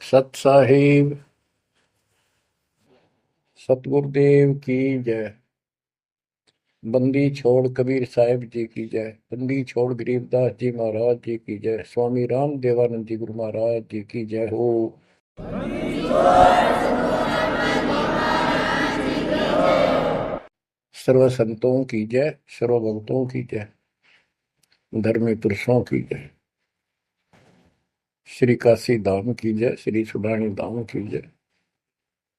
सत साहिब सतगुरुदेव की जय। बंदी छोड़ कबीर साहिब जी की जय। बंदी छोड़ गरीबदास जी महाराज जी की जय। स्वामी राम देवानंद जी गुरु महाराज जी की जय हो। सर्व संतों की जय, सर्व भक्तों की जय, धर्मी पुरुषों की जय। श्री काशी धाम की जय, श्री सुडानी धाम की जय,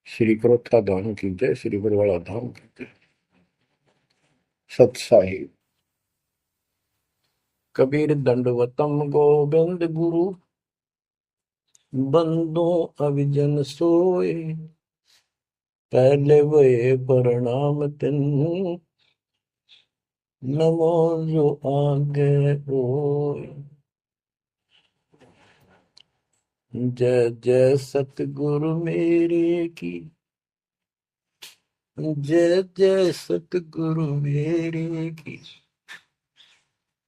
श्री क्रोथा धाम की जय, श्री बरवाड़ा धाम की जय। सत साहिब कबीर दंडवतम गोविंद गुरु, बंदो अविजन सोए। पहले वे प्रणाम तिन, नमो जो आगे होए। जय जय सतगुरु मेरे की, जय जय सतगुरु मेरे की।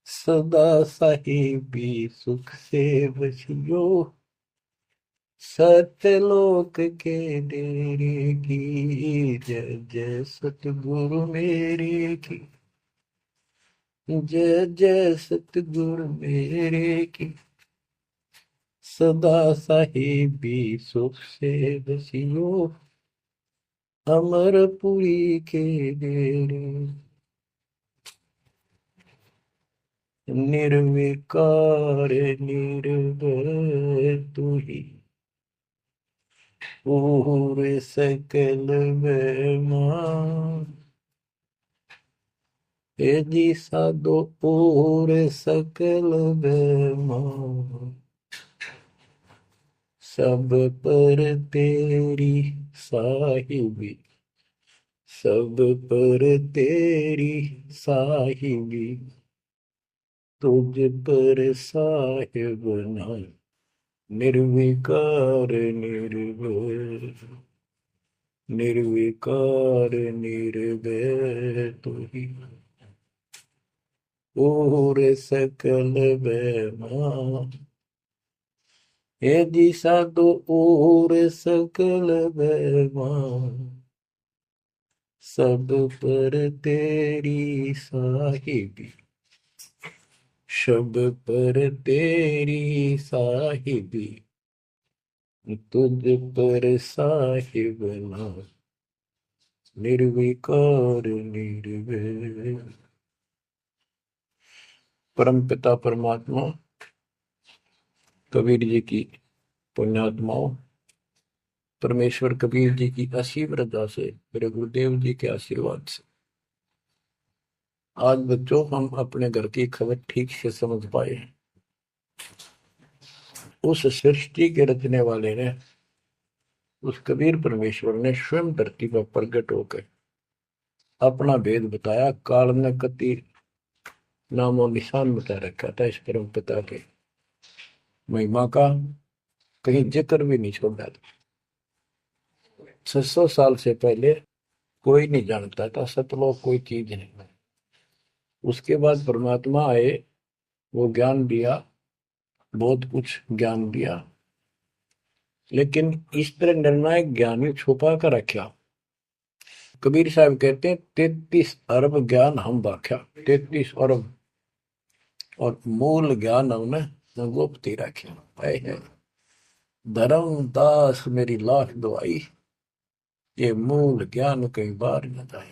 सदा साहिबी सुख से बसियो, सत्यलोक के डेरे की। जय जय सतगुरु मेरे की, जय जय सतगुरु मेरे की। सदा साहिबी सुख से बसियो, अमरपुरी के डेरे। निर्विकार निर्भय तू ही, पूरे सकल बेमान। हे जी साधो पूरे सकल बेमान। सब पर तेरी साहिबी, सब पर तेरी साहिबी। तुझ पर साहिब नहीं, निर्विकार निर्भय। निर्विकार निर्भय तू ही, और सकल बेमान। हे जी साधो और सकल बेमान। सब पर तेरी साहिबी, सब पर तेरी साहिबी। तुझ पर साहिब ना, निर्विकार निर्भय। परम पिता परमात्मा कबीर जी की पुण्यात्माओं, परमेश्वर कबीर जी की असीम रजा से, मेरे गुरुदेव जी के आशीर्वाद से आज बच्चों हम अपने घर की खबर ठीक से समझ पाए। उस सृष्टि के रचने वाले ने, उस कबीर परमेश्वर ने स्वयं धरती पर प्रकट होकर अपना भेद बताया। काल ने कति नामो निशान बता रखा था इस परम पिता के महिमा का, कहीं जिक्र भी नहीं छोड़ा था। 600 साल से पहले कोई नहीं जानता था सतलोक कोई चीज नहीं। उसके बाद परमात्मा आए, वो ज्ञान दिया, बहुत कुछ ज्ञान दिया, लेकिन इस तरह निर्णायक ज्ञान में छुपा कर रखा। कबीर साहब कहते हैं 33 अरब ज्ञान हम बाख्या, 33 अरब, और मूल ज्ञान हमने गुप्त ही रखा है। धर्मदास मेरी लाख दुआई, ये मूल ज्ञान कई बार न जाए।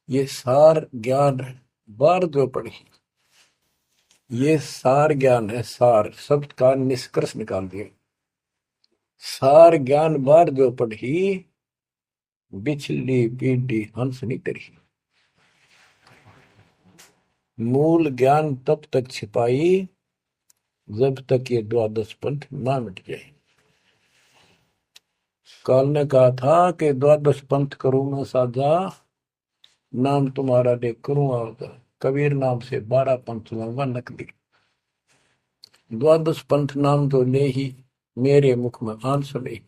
ये सार ज्ञान बार जो पढ़ी, ये सार ज्ञान है। सार शब्द का निष्कर्ष निकाल दिया। सार ज्ञान बार जो पढ़ी, बिछली पीढ़ी हंस नहीं तरी। मूल ज्ञान तब तक छिपाई जब तक ये द्वादश पंथ ना मिट जाए। काल ने कहा था कि द्वादश पंथ करूंगा साझा, नाम तुम्हारा देख करूंगा उधर। कबीर नाम से 12 पंथ लूंगा नकली। द्वादश पंथ नाम तो ले ही, मेरे मुख में आन सुने।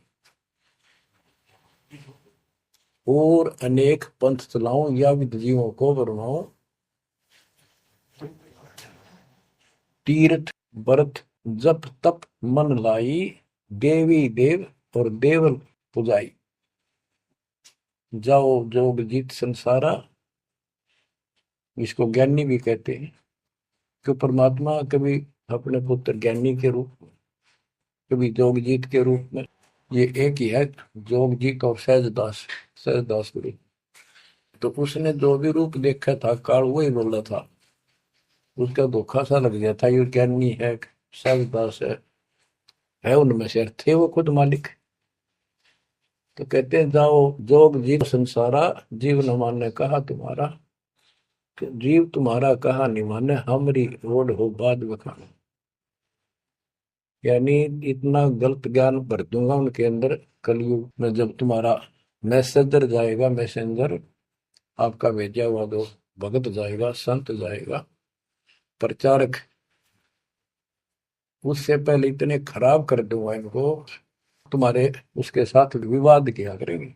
और अनेक पंथ चलाऊं या विद जीवों को बनवाऊं। तीर्थ व्रत जप तप मन लाई, देवी देव और देवल पुजाई, जाओ जोग जीत संसारा, इसको ज्ञानी भी कहते हैं। कि परमात्मा कभी अपने पुत्र ज्ञानी के रूप में, कभी जोगजीत के रूप में, ये एक ही है, जोगजीत और सहजदास, सहजदास गुरु। तो उसने जो भी रूप देखा था काल वही बोला था, उसका धोखा सा लग गया था, ये ज्ञानी है सहजदास है उनमें से थे वो खुद मालिक। तो कहते हैं जाओ जोग जीव संसारा, जीव न माने कहा तुम्हारा, कि जीव तुम्हारा कहा नहीं माने, हमारी रोड हो बाद बखाना। यानी इतना गलत ज्ञान भर दूंगा उनके अंदर कलयुग में, जब तुम्हारा मैसेंजर जाएगा, मैसेंजर आपका भेजा हुआ दो भगत जाएगा, संत जाएगा, प्रचारक, उससे पहले इतने खराब कर दूंगा इनको, तुम्हारे उसके साथ विवाद किया करेंगे,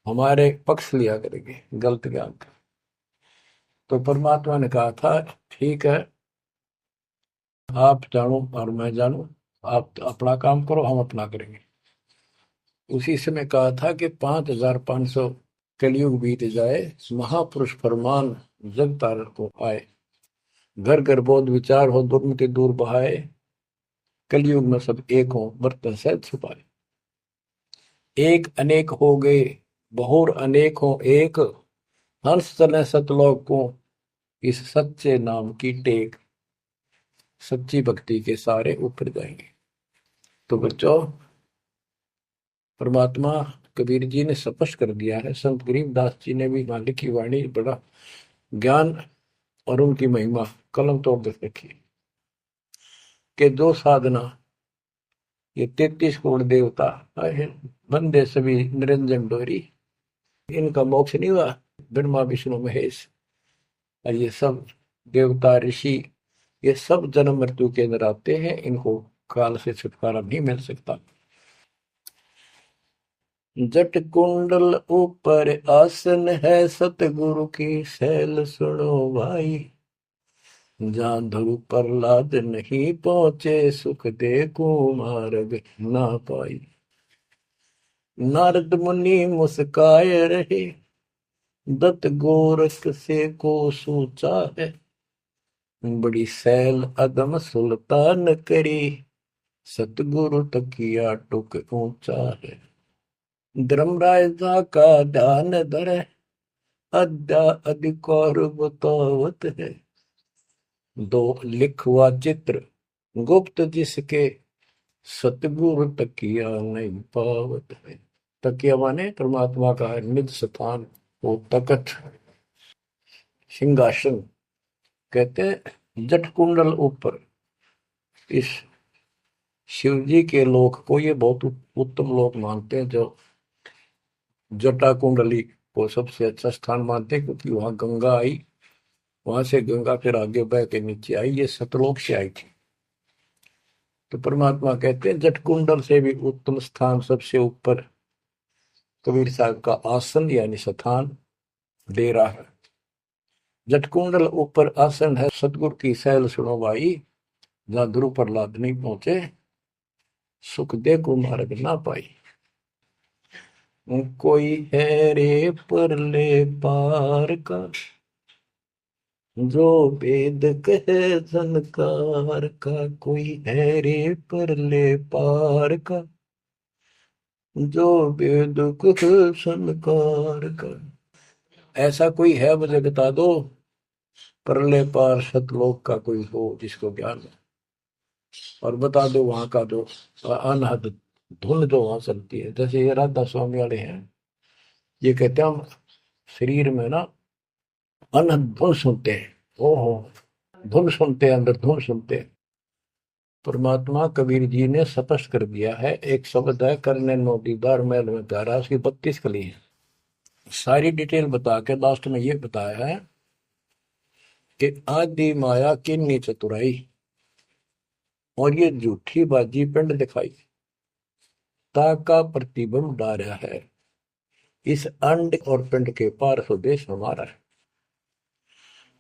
हमारे पक्ष लिया करेंगे गलत ज्ञान का। तो परमात्मा ने कहा था ठीक है, आप जानो और मैं जानू, आप अपना काम करो, हम अपना करेंगे। उसी समय कहा था कि 5500 कलयुग बीत जाए, महापुरुष फरमान जग तारण को आए, घर घर बोध विचार हो, दुर्मति दूर बहाए, कलयुग में सब एक हो, बर्तन सहित छुपाए। एक अनेक हो गए, बहुर अनेक हो एक, हंस चले सतलोक को, इस सच्चे नाम की टेक, सच्ची भक्ति के सारे ऊपर जाएंगे। तो बच्चों, परमात्मा कबीर जी ने स्पष्ट कर दिया है, संत गरीबदास जी ने भी मालिक की वाणी बड़ा ज्ञान और उनकी महिमा कलम तोड़ कर रखी कि जो साधना ये 33 करोड़ देवता बंदे सभी निरंजन डोरी, इनका मोक्ष नहीं हुआ, ब्रह्मा विष्णु महेश, और ये सब देवता ऋषि, ये सब जन्म मृत्यु के अंदर आते हैं, इनको काल से छुटकारा नहीं मिल सकता। जट कुंडल ऊपर आसन है, सतगुरु की सैल सुनो भाई, जहाँ ध्रुव प्रहलाद नहीं पहुंचे, सुख दे कुमार्ग ना पाई। नारद मुनि मुस्काए रहे, दत्त गोरख से को सोचा है, बड़ी सैल अदम सुल्तान करी, सतगुरु तकिया टुक ऊंचा है। धर्मराजा का ध्यान धरे, अद्या अधिकार बतावत है, दो लिखवा चित्र गुप्त जिसके, सतगुरु तकिया नहीं पावत है। तकिया माने परमात्मा का निज स्थान, वो तकत सिंहासन। कहते हैं जट कुंडल ऊपर, इस शिव जी के लोक को ये बहुत उत्तम लोक मानते हैं, जो जटा कुंडली को सबसे अच्छा स्थान मानते हैं, क्योंकि वहां गंगा आई, वहां से गंगा फिर आगे बह के नीचे आई, ये सतलोक से आई थी। तो परमात्मा कहते हैं जट कुंडल से भी उत्तम स्थान, सबसे ऊपर कबीर साहब का आसन यानी स्थान, डेरा है। जटकुंडल ऊपर आसन है, सतगुरु की सैल सुनो भाई, जहां ध्रुव प्रहलाद नहीं पहुंचे, सुख दे को मार्ग ना पाई। कोई है रे परले पार का, जो वेद कहे झनकार का, कोई है रे परले पार का, जो वेद कहे झनकार का। ऐसा कोई है मुझे बता दो, परले पार सतलोक का कोई हो जिसको ज्ञान है, और बता दो वहां का जो अनहद धुन जो वहां चलती है। जैसे ये राधा स्वामी वाले हैं, ये कहते हैं हम शरीर में ना अनहद धुन सुनते हैं, ओहो धुन सुनते हैं, अंदर धुन सुनते हैं। परमात्मा कबीर जी ने स्पष्ट कर दिया है, एक शब्द है, करने नो दीदार महल में प्यारा, उसकी 32 कली है। सारी डिटेल बता के लास्ट में ये बताया है कि आदि माया किन्नी चतुराई, और ये झूठी बाजी पिंड दिखाई, ताका प्रतिबिंब डारा है, इस अंड और पिंड के पार स्वदेश हमारा है।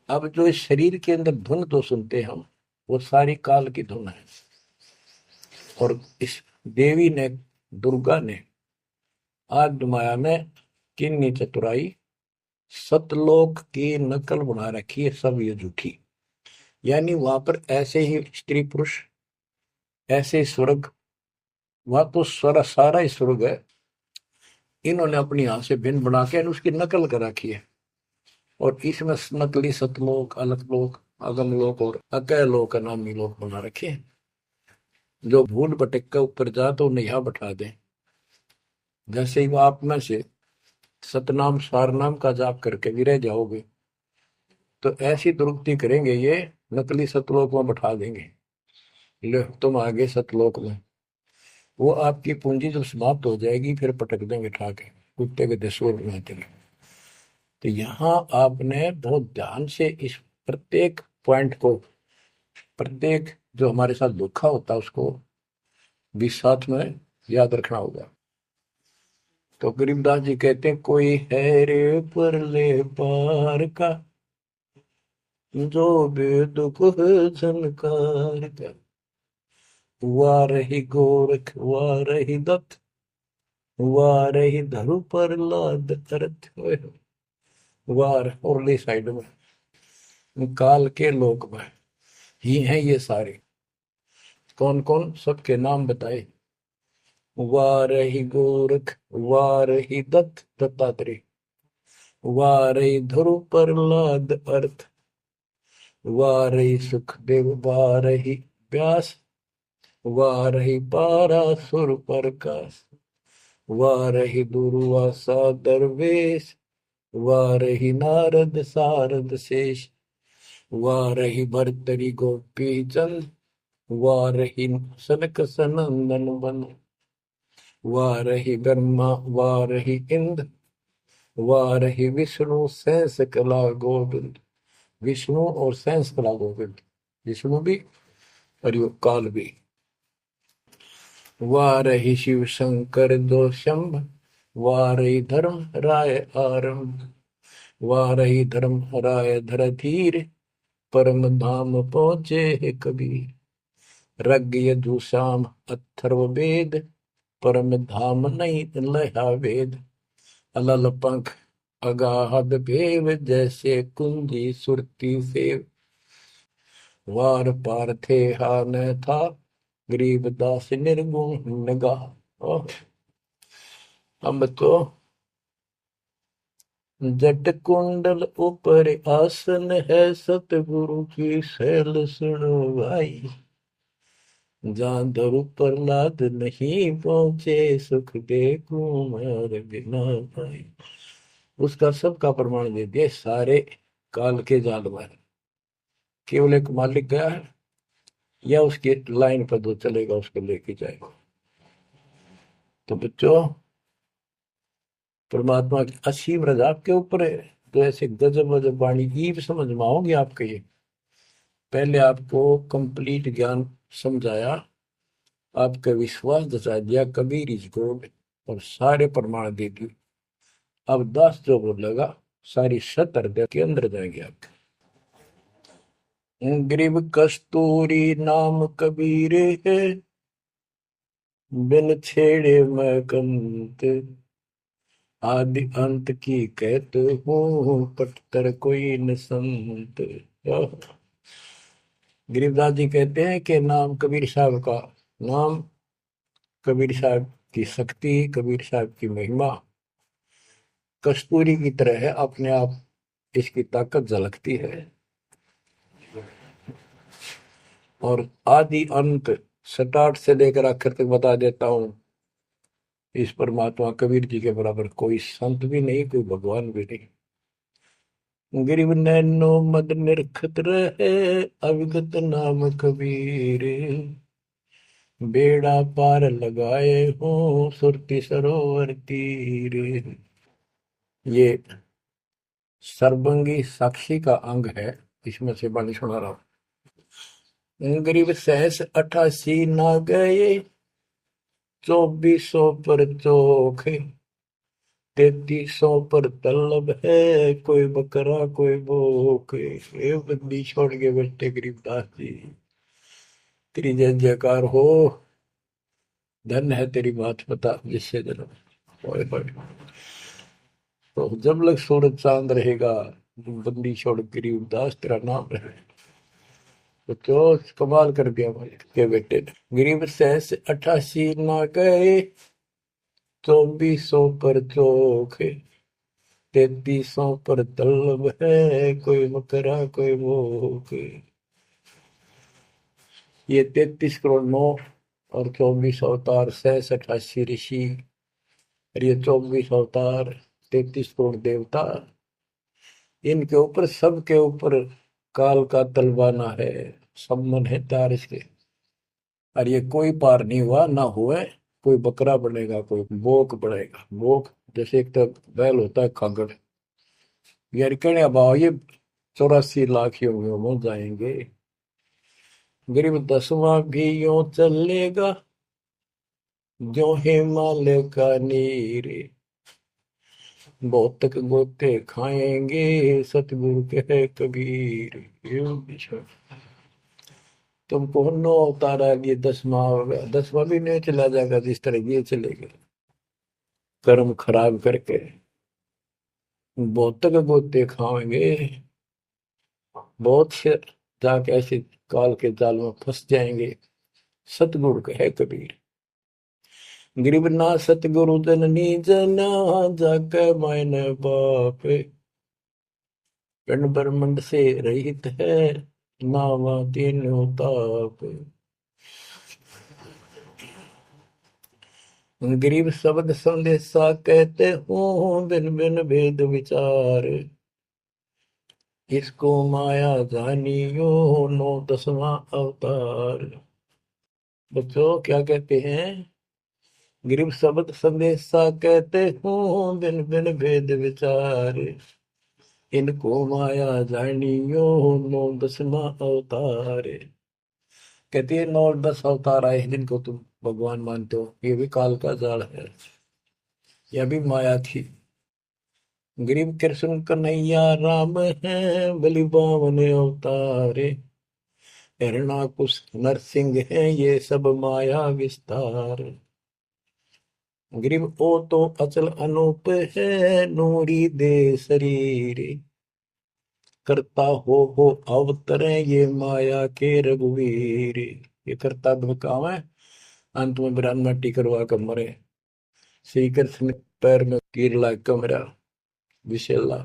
अब जो इस शरीर के अंदर धुन तो सुनते हम, वो सारी काल की धुन है, और इस देवी ने, दुर्गा ने आग माया में किन्नी चतुराई, सतलोक की नकल बना रखी है, सब ये झूठी। यानी वहां पर ऐसे ही स्त्री पुरुष, ऐसे ही स्वर्ग, वहां तो सारा सारा ही स्वर्ग है, इन्होंने अपनी हाथ से भिन्न बना के उसकी नकल कर रखी है। और इसमें नकली सतलोक, अलकलोक, अगमलोक और अकयलोक का नामी लोक बना रखे हैं। जो भूल भटक के ऊपर जा तो उन्हें यहाँ बैठा दे। जैसे ही वो आप में से सतनाम सारनाम का जाप करके भी रह जाओगे, तो ऐसी दुरुक्ति करेंगे ये, नकली सतलोक में बैठा देंगे, ले तुम आगे सतलोक में। वो आपकी पूंजी जब समाप्त हो जाएगी, फिर पटक देंगे ठाके, कुत्ते के दसूर में तेरे। तो यहाँ आपने बहुत ध्यान से इस प्रत्येक पॉइंट को, प्रत्येक जो हमारे साथ धोखा होता है उसको भी साथ में याद रखना होगा। तो गरीबदास जी कहते हैं, कोई है रे परले पार का, जो बेदुख झनकार का, वाह रही गोरख वाह रही दत्त, वाह रही धरु पर लाद अर्थ, वार उरली साइड में काल के लोक में ही हैं ये सारे। कौन कौन, सबके नाम बताए। वाह रही गोरख वाह रही दत्त दत्तात्रेय, वाह रही ध्रुव प्रहलाद अर्थ, वाह रही सुखदेव वाह रही व्यास, वाह रही पारासुर प्रकाश, वाह रही दुर्वासा दरवेश, वाह रही नारद सारद शेष, वाह रही भरतरी गोपी चंद, वाह रही सनक सनंदन बन, वाह रही ब्रह्मा वाह रही इंद्र, वाह रही विष्णु सहस कला गोविंद। विष्णु और सहस कला गोविंद, विष्णु भी और यो काल भी। वाह रही शिव शंकर दो शंभ, वाह रही धर्म राय आरंभ, वाह रही धर्म राय धर धीर, परम धाम पहुंचे है कबीर। रग यजु श्याम अथर्व वेद, परम धाम नहीं लया वेद। अलल पंख अगाहद भेव, जैसे कुंजी सुरती सेव। वार पार थे हा न था, गरीब दास निर्गुण निगाह। हम तो जट कुंडल ऊपर आसन है, सतगुरु की शैल सुनो भाई। जहाँ धरु प्रहलाद नहीं पहुंचे, सुख दे कुमार बिना भाई। उसका सबका प्रमाण दे दिया सारे काल के जाल में। केवल एक मालिक गया है, या उसकी लाइन पर जो चलेगा उसको लेके जाएगा। तो बच्चों, परमात्मा की असीम रजा आपके ऊपर है। तो ऐसे गजब गजब वाणी की समझ में आओगे आपके। ये पहले आपको कंप्लीट ज्ञान समझाया, आपका विश्वास दसा दिया कबीर इज गॉड, और सारे प्रमाण दे दिए। अब 10 जो बोलेगा सारी सत हृदय के अंदर जाएंगे आपके। ग्रीव कस्तूरी नाम कबीर है, बिन छेड़े मैं कंत, आदि अंत की कहत हूँ, पटतर कोई न संत। गरीबदास जी कहते हैं कि नाम कबीर साहब का नाम, कबीर साहब की शक्ति, कबीर साहब की महिमा कस्तूरी की तरह है, अपने आप इसकी ताकत झलकती है। और आदि अंत स्टार्ट से लेकर आखिर तक बता देता हूं। इस परमात्मा कबीर जी के बराबर कोई संत भी नहीं, कोई भगवान भी नहीं। गिरिव नैनो मद निरखत रहे, अविगत नाम कबीर, बेड़ा पार लगाए हो सुरति सरोवर तीर। ये सर्वंगी साक्षी का अंग है, इसमें से बानी सुना रहा हूं। गरीब सहस 88 ना गए, 2400 पर चोख, 3300 पर तलब है, कोई बकरा कोई भूख। ये बंदी छोड़ के बैठे गरीबदास जी, तेरी जय जयकार हो। धन है तेरी बात पता जिससे जन्म। ओए होए। तो जब लग सूरज चांद रहेगा, बंदी छोड़ गरीब दास तेरा नाम रहे। तो क्यों कमाल कर दिया भाई के बेटे ने। गरीब सहस 88 ना गए, 2400 पर चोखे, 3300 पर तलब है, कोई मकरा कोई भूख। ये 33 करोड़ 9 और 24 अवतार, सहस 88 ऋषि, और ये 24 अवतार, 33 करोड़ देवता, इनके ऊपर सबके ऊपर काल का तलवाना है, सम्मन है तार इसके। और ये कोई पार नहीं हुआ ना हुए। कोई बकरा बनेगा, कोई बोक बनेगा। बोक जैसे एक तो बैल होता है खागड़, यार कहने अब ये 84 लाख यों हो जाएंगे। गरीब 10वां भी यूं चलेगा, जो हिमालय का नीर, बहुतक गोते खाएंगे, सतगुरु के है कबीर। यूं बिछड़ तुमको 9 अवतार आ लिए, 10वां होगा, 10वां भी नहीं चला जाएगा जिस तरह ये चलेगा कर्म खराब करके। बहुतक गोते खाएंगे, बहुत से जाके ऐसे काल के जाल में फंस जाएंगे। सतगुरु के है कबीर। गरीब ना सतगुरु जननी जना, जाके मायने बाप, पिंड ब्रह्मंड से रहित है, नावा तीनों ताप। गरीब शब्द संदेशा कहते हूँ, बिन बिन भेद विचार, इसको माया जानियो, 9 10वां अवतार। बच्चों क्या कहते हैं? गरीब शब्द संदेशा कहते हूँ, बिन बिन भेद विचार, इनको माया जानियो, 9 10वां अवतार। कहती है 9 10 अवतार आए जिनको तुम भगवान मानते हो, ये भी काल का जाल है, यह भी माया थी। गरीब कृष्ण कन्हैया राम है, बलि बावन अवतारे, हिरणाकुश नरसिंह है, ये सब माया विस्तार। गरीब ओ तो अचल अनूप है, नूरी दे शरीर, करता हो अवतरे, ये माया के रघुवीर। ये करता धुन काम है, अंत में बिरान मट्टी करवा कर मरे। श्री कृष्ण पैर में तीर लाग कर मरा, विशेला।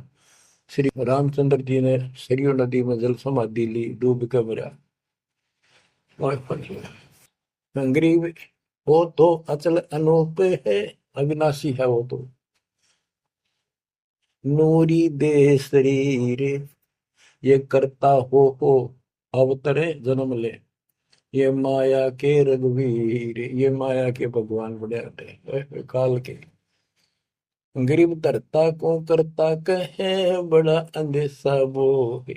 श्री रामचंद्र जी ने सरयू नदी में जल समाधि ली, डूब कर मरा। गरीब वो तो अचल अनूप है, अविनाशी है वो तो, नूरी दे शरीर, ये करता हो अवतरे जन्म ले, ये माया के रघुवीर। ये माया के भगवान बड़े होते काल के। गरीब धरता को करता कहे, बड़ा अंदेशा बोहे,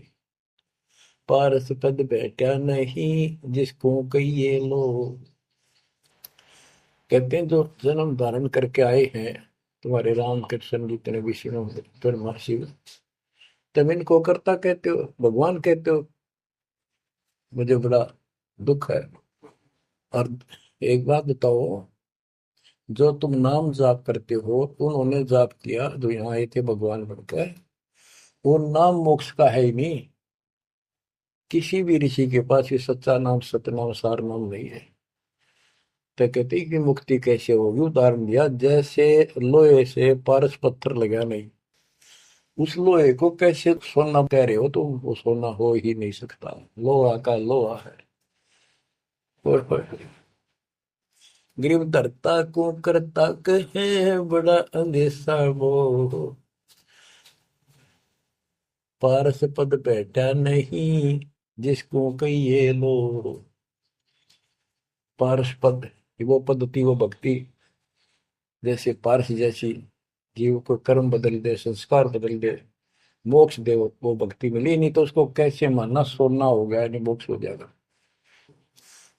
पारस पद बैठा नहीं, जिसको कहिए लोग। कहते हैं जो जन्म धारण करके आए हैं तुम्हारे राम कृष्ण जितने विष्णु ब्रह्मा शिव, तुम इनको करता कहते हो, भगवान कहते हो। मुझे बड़ा दुख है। और एक बात बताओ, जो तुम नाम जाप करते हो, उन्होंने जाप किया जो यहाँ आए थे भगवान बनकर, वो नाम मोक्ष का है ही नहीं। किसी भी ऋषि के पास ये सच्चा नाम सतनाम सार नाम नहीं है। तो कहते हैं कि मुक्ति कैसे होगी? उदाहरण दिया, जैसे लोहे से पारस पत्थर लगा नहीं, उस लोहे को कैसे सोना कह रहे हो? तो वो सोना हो ही नहीं सकता, लोहा का लोहा है। और गरीब धरता को करता कहे, बड़ा अंदेशा वो, पारस पद बैठा नहीं, जिसको कहिए लो। पारस पद, वो पद्धति, वो भक्ति, जैसे पारस जैसी जीव को कर्म बदल दे, संस्कार बदल दे, मोक्ष दे, वो भक्ति मिली नहीं तो उसको कैसे मानना सोना हो गया, नहीं मोक्ष हो जाएगा।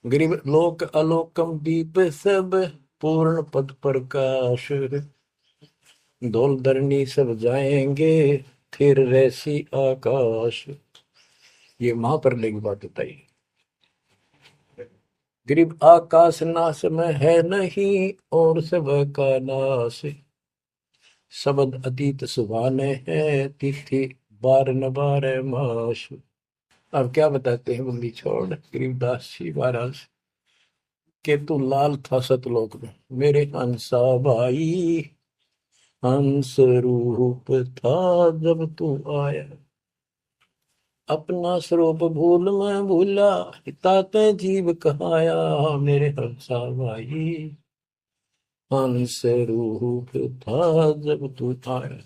गरीब लोक अलोकम दीप सब, पूर्ण पद प्रकाश, धौल धरनी सब जाएंगे, फिर रहसी आकाश। ये महाप्रलय की बात बताई। गरीब आकाश नाश में है नहीं, और सब का नाश। शब्द अतीत सुभाने है, तिथि बार न बार मास। अब क्या बताते हैं बंदी छोड़ गरीबदास जी महाराज के, तू लाल था सतलोक में मेरे हंसा भाई। हंस रूप था जब तू आया, अपना स्वरूप भूल मैं भूला, ताते जीव कहाया मेरे हंसा भाई। हंस रूप था जब तू आया।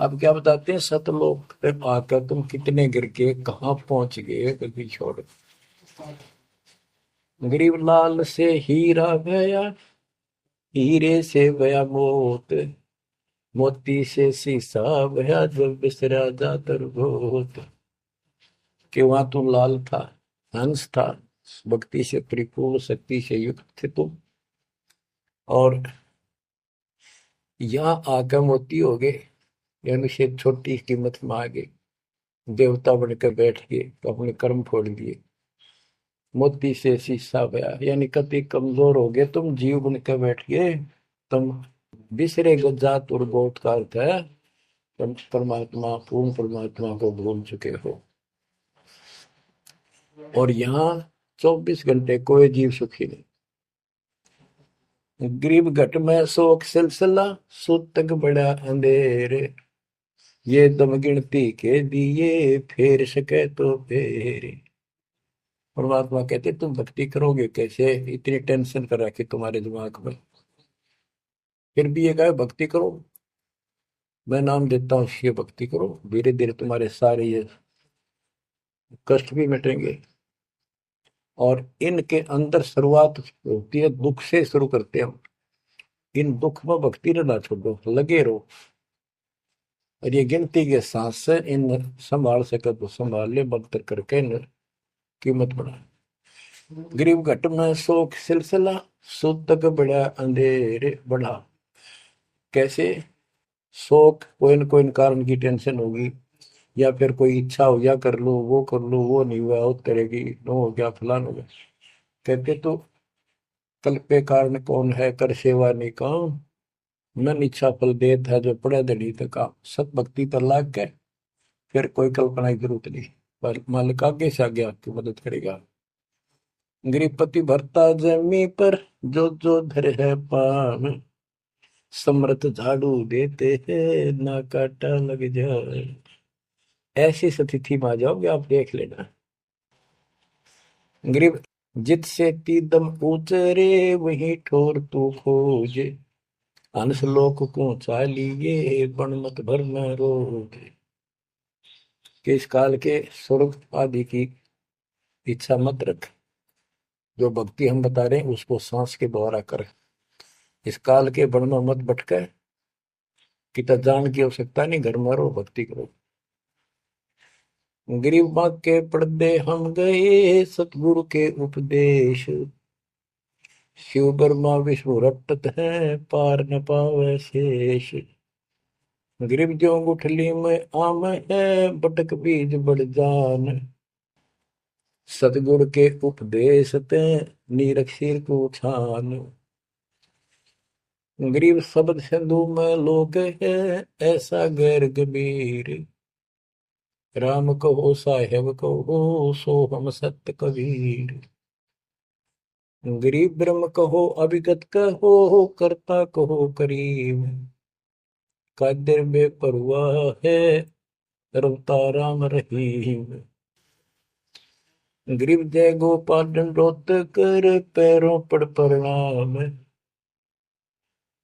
अब क्या बताते हैं, सतलोक पे आकर तुम कितने गिर के कहाँ पहुंच गए कभी छोड़। गरीब लाल से हीरा गया, हीरे से गया मोत, मोती से शीशा गया जब बिसरा जातर गोत। कि वहां तुम लाल था, हंस था, भक्ति से परिपूर्ण शक्ति से युक्त थे तुम, और यहाँ आकर मोती हो गए, यानी से छोटी कीमत में आ गए, देवता बनकर बैठ गए तो अपने कर्म फोड़ लिए। मोती से शीशा गया, यानी कति कमजोर हो गए तुम, जीव बनकर बैठ गए तुम। बिसरे जात और गोत का अर्थ है तुम परमात्मा, पूर्ण परमात्मा को भूल चुके हो। और यहाँ 24 घंटे कोई जीव सुखी नहीं। गरीब घट में शोक सिलसिला, सुत तक बड़ा अंधेरे, ये दम गिनती के दिए फेर सके तो फेरे। परमात्मा कहते तुम भक्ति करोगे कैसे, इतनी टेंशन कर रखी तुम्हारे दिमाग में, फिर भी ये कहे भक्ति करो, मैं नाम देता हूँ ये भक्ति करो, धीरे धीरे तुम्हारे सारे ये कष्ट भी मिटेंगे। और इनके अंदर शुरुआत होती है दुख से, शुरू करते हैं हम। इन दुख में भक्ति रहना छोड़ो, लगे रहो, और ये गिनती के सांस से इन संभाल सके तो संभाल ले, बंद करके इन कीमत बढ़ा। गरीब घट में शोक सिलसिला, सुत तक बड़ा अंधेरे बढ़ा। कैसे, शोक कोई न कोई कारण की टेंशन होगी, या फिर कोई इच्छा हो, या कर लो वो कर लो, वो नहीं हुआ उस तरह की, नो हो गया फलान हो गया। कहते तो कल पे कारण कौन है, कर सेवा नहीं काम, मन इच्छा फल देत है जो पड़े धड़ी तक काम। सत भक्ति पर लाग के फिर कोई कल्पना की जरूरत नहीं, पर मालिक आगे से आगे आपकी मदद करेगा। गृहपति भरता जमी पर, जो धर है पान, समर्थ झाड़ू देते हैं ना काटा लग जाए। ऐसी स्थिति में आ जाओगे आप, देख लेना। गरीब जित से तीदम ऊंचरे, वही ठोर तू खोज, हंस लोक को चालिए बन मत भर में रोग। कि इस काल के स्वर्ग आदि की इच्छा मत रख, जो भक्ति हम बता रहे हैं उसको सांस के द्वारा कर। इस काल के बन में मत भटके, कि जान की आवश्यकता नहीं, घर में रहो भक्ति करो। गरीब माँ के पर्दे हम गए, सतगुरु के उपदेश, शिव ब्रह्मा विष्णु रटत है, पार न पावे शेष। गरीब ज्यों गुठली में आम है, बटक बीज बढ़ जान, सतगुरु के उपदेश ते नीरख सिर को छान। गरीब शब्द सिंधु में लोक है, ऐसा गैर गंभीर, राम कहो साहेब कहो सो हम सत्य कबीर। गरीब ब्रह्म कहो अभिगत कहो, करता कहो करीब, कादिर बेपरवाह है रवता राम रहीम। गरीब जय गोपाल दंडोत कर, पैरों पड़ प्रणाम,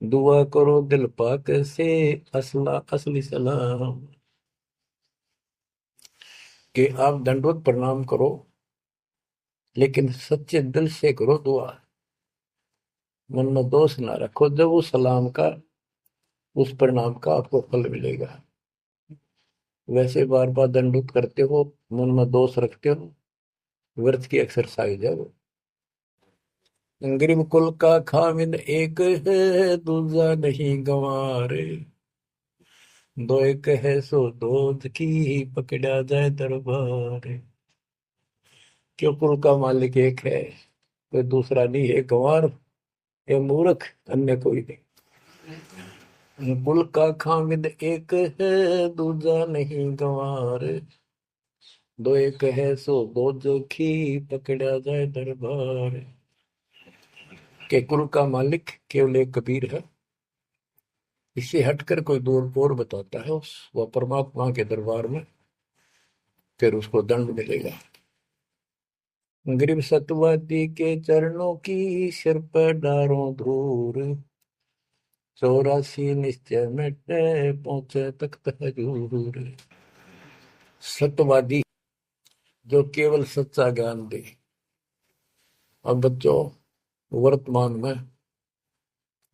दुआ करो दिल पाक से, असला असली सलाम। कि आप दंडोत प्रणाम करो, लेकिन सच्चे दिल से करो दुआ, मन में दोष ना रखो, जब उस सलाम का, उस प्रणाम का आपको फल मिलेगा। वैसे बार बार दंडोत करते हो, मन में दोष रखते हो, व्यर्थ की एक्सरसाइज है वो। गरीब कुल का खामिद एक है, दूजा नहीं गंवारे, दो एक है सो दूध की, पकड़ा जाए दरबार। क्यों कुल का मालिक एक है, कोई दूसरा नहीं है। गंवार ये मूर्ख, अन्य कोई नहीं। कुल का खामिद एक है, दूजा नहीं गंवार। दो एक है सो दो जोखी, पकड़ा जाए दरबार। के कुल का मालिक केवल एक कबीर है। इससे हटकर कोई दूर और बताता है उस वह परमात्मा के दरबार में, फिर उसको दंड मिलेगा। गरीब सतवादी के चरणों की सिर पर डारों धूर, 84 निश्चय मिटे पहुंचे तख्त हजूर। सत्यवादी जो केवल सच्चा ज्ञान दे। अब बच्चों, वर्तमान में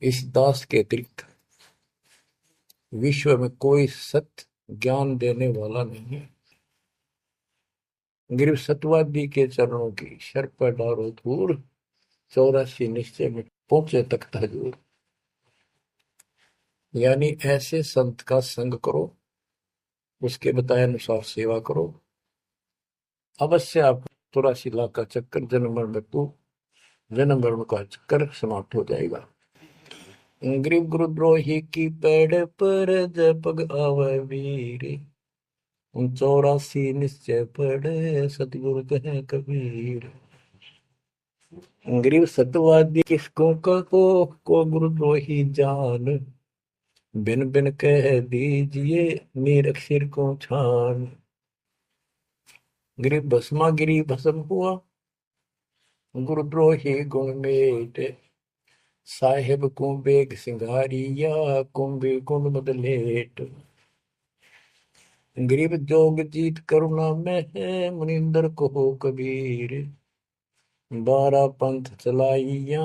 इस दास के अतिरिक्त विश्व में कोई सत्य ज्ञान देने वाला नहीं है। गिरव सतवादी के चरणों की शर पर डारो धूर, 84 निश्चय में पहुंचे तख्त हजूर। यानी ऐसे संत का संग करो, उसके बताए अनुसार सेवा करो, अवश्य आप 84 लाख का चक्कर जन्म मरण का चक्कर समाप्त हो जाएगा। गरीब गुरुद्रोही की पेड़ पर जब पग आवे वीर, 84 निश्चय पढ़े सतगुरु कहे कबीर। गरीब सतवादी किसको को गुरुद्रोही जान, बिन बिन कह दीजिए नीरख सिर को छान। गरीब भस्मा गिरी भस्म हुआ, गुरुद्रोही गुण मेट, साहेब को बेग सिंगारिया, कुंभे गुण बदलेट। गरीब जोग जीत करुणा में है, मुनिंदर को हो कबीर, 12 पंथ चलाइया,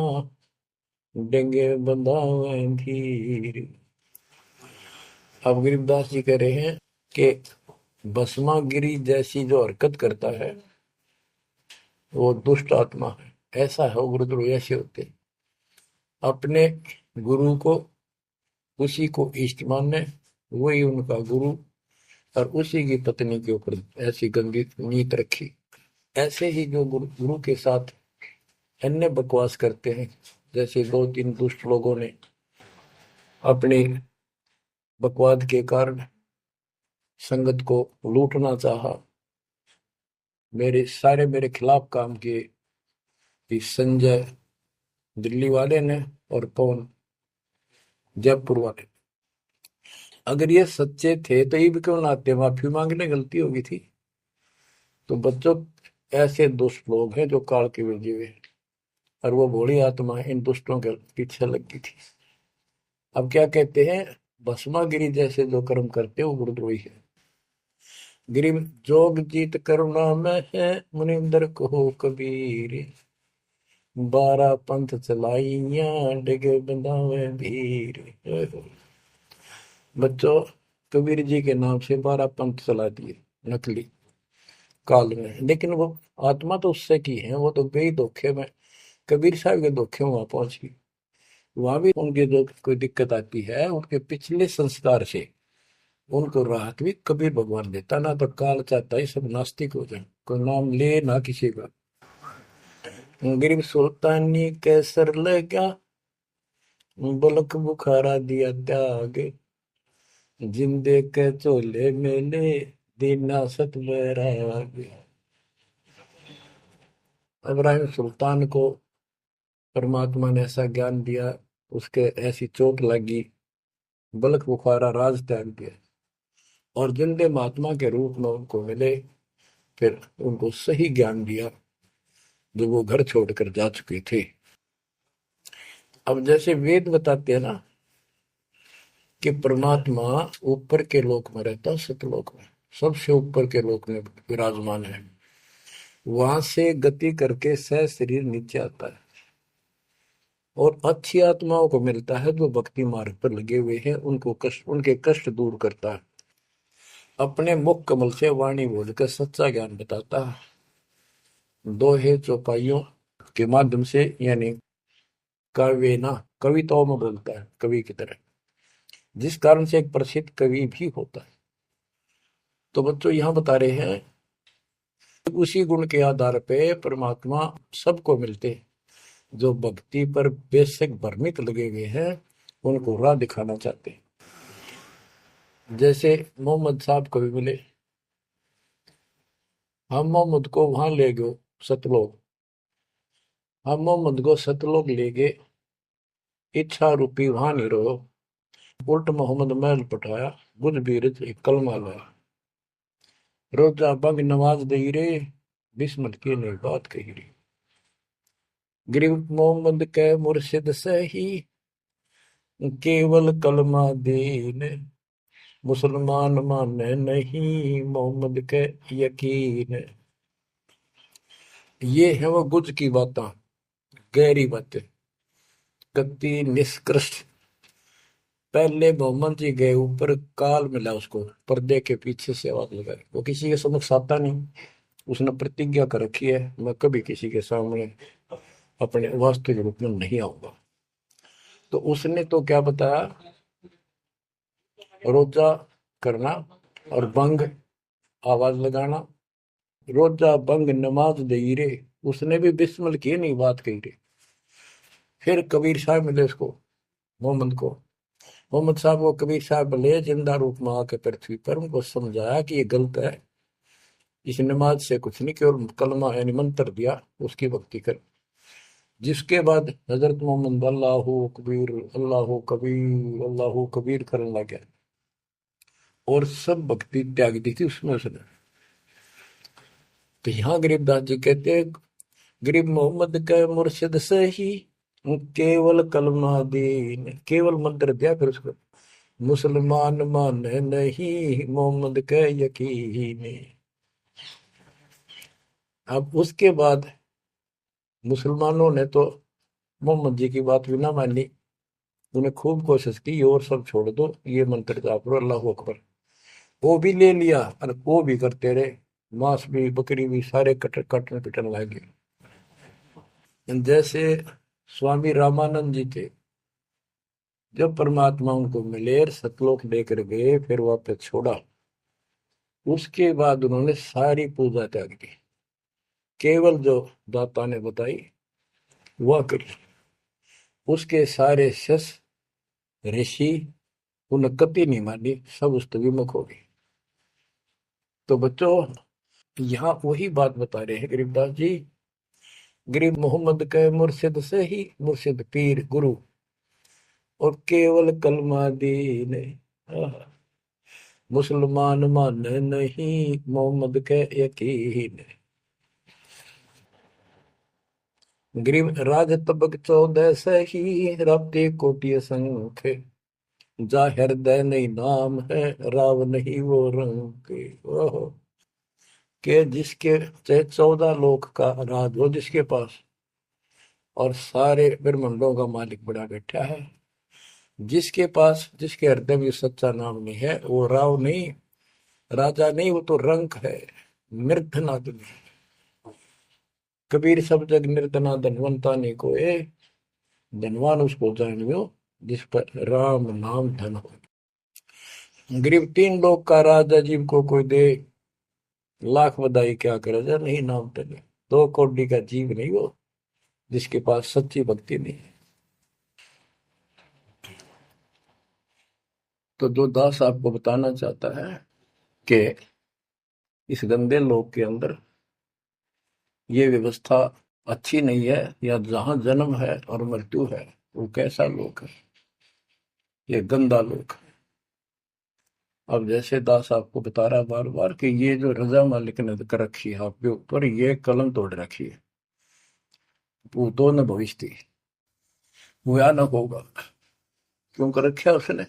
डेंगे बंधावे धीर। अब गरीबदास जी कह रहे हैं कि भस्मागिरी जैसी जो हरकत करता है वो दुष्ट आत्मा है। ऐसा है गुरुद्रोह ऐसे होते, अपने गुरु को उसी को इष्ट माने, वही उनका गुरु, और उसी की पत्नी के ऊपर ऐसी गंदी नीत रखी। ऐसे ही जो गुरु के साथ अन्य बकवास करते हैं, जैसे 2-3 दुष्ट लोगों ने अपने बकवाद के कारण संगत को लूटना चाहा, मेरे खिलाफ काम किए, कि संजय दिल्ली वाले ने और पवन जयपुर वाले। अगर ये सच्चे थे तो ये भी क्यों ना आते, माफी मांगने गलती होगी थी। तो बच्चों, ऐसे दुष्ट लोग हैं जो काल के भेजे हुए, और वो भोली आत्मा इन दुष्टों के पीछे लगी थी। अब क्या कहते हैं, भस्मागिरी जैसे जो कर्म करते वो गुरुद्रोही है। गिरी जोग जीत करुणा में है, मुनिंदर को कबीर, 12 पंथ चलाइया, डिगे बंधावे भीर। बच्चों, कबीर जी के नाम से 12 पंथ चला दिए नकली काल में, लेकिन वो आत्मा तो उससे की है, वो तो गई धोखे में, कबीर साहब के धोखे में वहां पहुंची। वहां भी उनकी जो कोई दिक्कत आती है, उनके पिछले संस्कार से उनको राहत भी कबीर भगवान देता। ना तो काल चाहता है सब नास्तिक हो जाए, कोई नाम ले ना किसी का। गरीब सुल्तानी कैसर लगा, बलक बुखारा दिया त्याग, जिंदे के चोले मेले, दीना सत बैराग। इब्राहिम सुल्तान को परमात्मा ने ऐसा ज्ञान दिया, उसके ऐसी चोट लगी, बलक बुखारा राज त्याग दिया, और जिंदे महात्मा के रूप में उनको मिले, फिर उनको सही ज्ञान दिया जो वो घर छोड़कर जा चुके थे। अब जैसे वेद बताते हैं ना कि परमात्मा ऊपर के लोक में रहता, सतलोक में, सबसे ऊपर के लोक में विराजमान है। वहां से गति करके सह शरीर नीचे आता है, और अच्छी आत्माओं को मिलता है जो भक्ति मार्ग पर लगे हुए हैं, उनके कष्ट दूर करता है, अपने मुख कमल से वाणी बोलकर सच्चा ज्ञान बताता है, दोहे चौपाइयों के माध्यम से, यानी काव्य ना कविताओं में बोलता है कवि की तरह, जिस कारण से एक प्रसिद्ध कवि भी होता है। तो बच्चों, यहां बता रहे हैं उसी गुण के आधार पे परमात्मा सबको मिलते हैं। जो भक्ति पर बेशक भ्रमित लगे हुए हैं उनको राह दिखाना चाहते हैं। जैसे मोहम्मद साहब को भी मिले, हम मोहम्मद को वहां ले गए सतलोक, हम मोहम्मद को सतलोक ले गए, इच्छा रूपी वहां नहीं रहो, उल्ट मोहम्मद महल पटाया, बुध बीरज एक कलमा लाया, रोजा बंग नमाज दे रे, बिस्मत की नहीं बात कही रे। गरीब मोहम्मद के मुर्शिद सही, केवल कलमा दीन, मुसलमान माने नहीं मोहम्मद के यकीन। ये है वो गुज की बातें, गहरी बातें, कति निष्कृष्ट। पहले मोहम्मद जी गए ऊपर, काल मिला उसको, पर्दे के पीछे से आवाज लगाई, वो किसी के समक्ष आता नहीं, उसने प्रतिज्ञा कर रखी है मैं कभी किसी के सामने अपने वास्तविक रूप में नहीं आऊंगा। तो उसने तो क्या बताया, रोजा करना और बंग आवाज लगाना, रोजा बंग नमाज दे रे, उसने भी बिस्मिल की नहीं बात कही रे। फिर कबीर साहब मिले उसको, मोहम्मद को, मोहम्मद साहब को कबीर साहब मिले जिंदा रूप में आके पृथ्वी पर, उनको समझाया कि ये गलत है, इस नमाज से कुछ नहीं, केवल कलमा यानी मंत्र दिया, उसकी भक्ति कर। जिसके बाद हजरत मोहम्मद अल्लाह कबीर अल्लाह कबीर करने लगे और सब भक्ति त्याग दी थी उसमें उसने। तो यहाँ गरीबदास जी कहते हैं, गरीब मोहम्मद के मुर्शिद से ही केवल कलमा दीन, केवल मंत्र दिया, फिर उसको मुसलमान माने नहीं मोहम्मद के यकीन। अब उसके बाद मुसलमानों ने तो मोहम्मद जी की बात भी ना मानी, उन्हें खूब कोशिश की और सब छोड़ दो, ये मंत्र जाप करो अल्लाह अकबर, वो भी ले लिया और वो भी करते रहे, मांस भी बकरी भी सारे कटन पिटन लगे। जैसे स्वामी रामानंद जी थे, जब परमात्मा उनको मिले सतलोक लेकर गए, फिर वापस छोड़ा, उसके बाद उन्होंने सारी पूजा त्याग दी, केवल जो दाता ने बताई वह करी। उसके सारे शस्त्र ऋषि उन्हें कति नहीं मानी, सब उस विमुख हो गए। तो बच्चों यहाँ वही बात बता रहे हैं गरीबदास जी, गरीब मोहम्मद के मुर्शिद से ही, मुर्शिद पीर गुरु, और केवल कलमा दीन, मुसलमान मान नहीं मोहम्मद के यकीन। गरीब राज तबक 14 से ही, राप्ती कोटि संख, जा हृदय नहीं नाम है, राव नहीं वो रंग के। ओहो, के जिसके चाहे 14 लोक का राज हो जिसके पास, और सारे ब्रह्मांडों का मालिक बड़ा बैठा है, जिसके पास, जिसके हृदय में सच्चा नाम नहीं है, वो राव नहीं, राजा नहीं, वो तो रंक है, निर्धन आदमी। कबीर सब जग निर्धना धनवंता नहीं कोई, धनवान उसको जानियो जिस पर राम नाम धन हो। गरीब 3 लोग का राजा जीव को कोई दे, लाख बधाई क्या करे जा नहीं नाम धन, 2 कौड़ी का जीव नहीं वो जिसके पास सच्ची भक्ति नहीं है। तो जो दास आपको बताना चाहता है कि इस गंदे लोक के अंदर ये व्यवस्था अच्छी नहीं है, या जहां जन्म है और मृत्यु है वो कैसा लोक है, ये गंदा लोक है। अब जैसे दास आपको बता रहा बार बार कि ये जो रजा मालिक ने कर रखी है आपके ऊपर, ये कलम तोड़ रखी है, वो तो न भविष्य थी, हुआ न होगा, क्यों कर रखा उसने,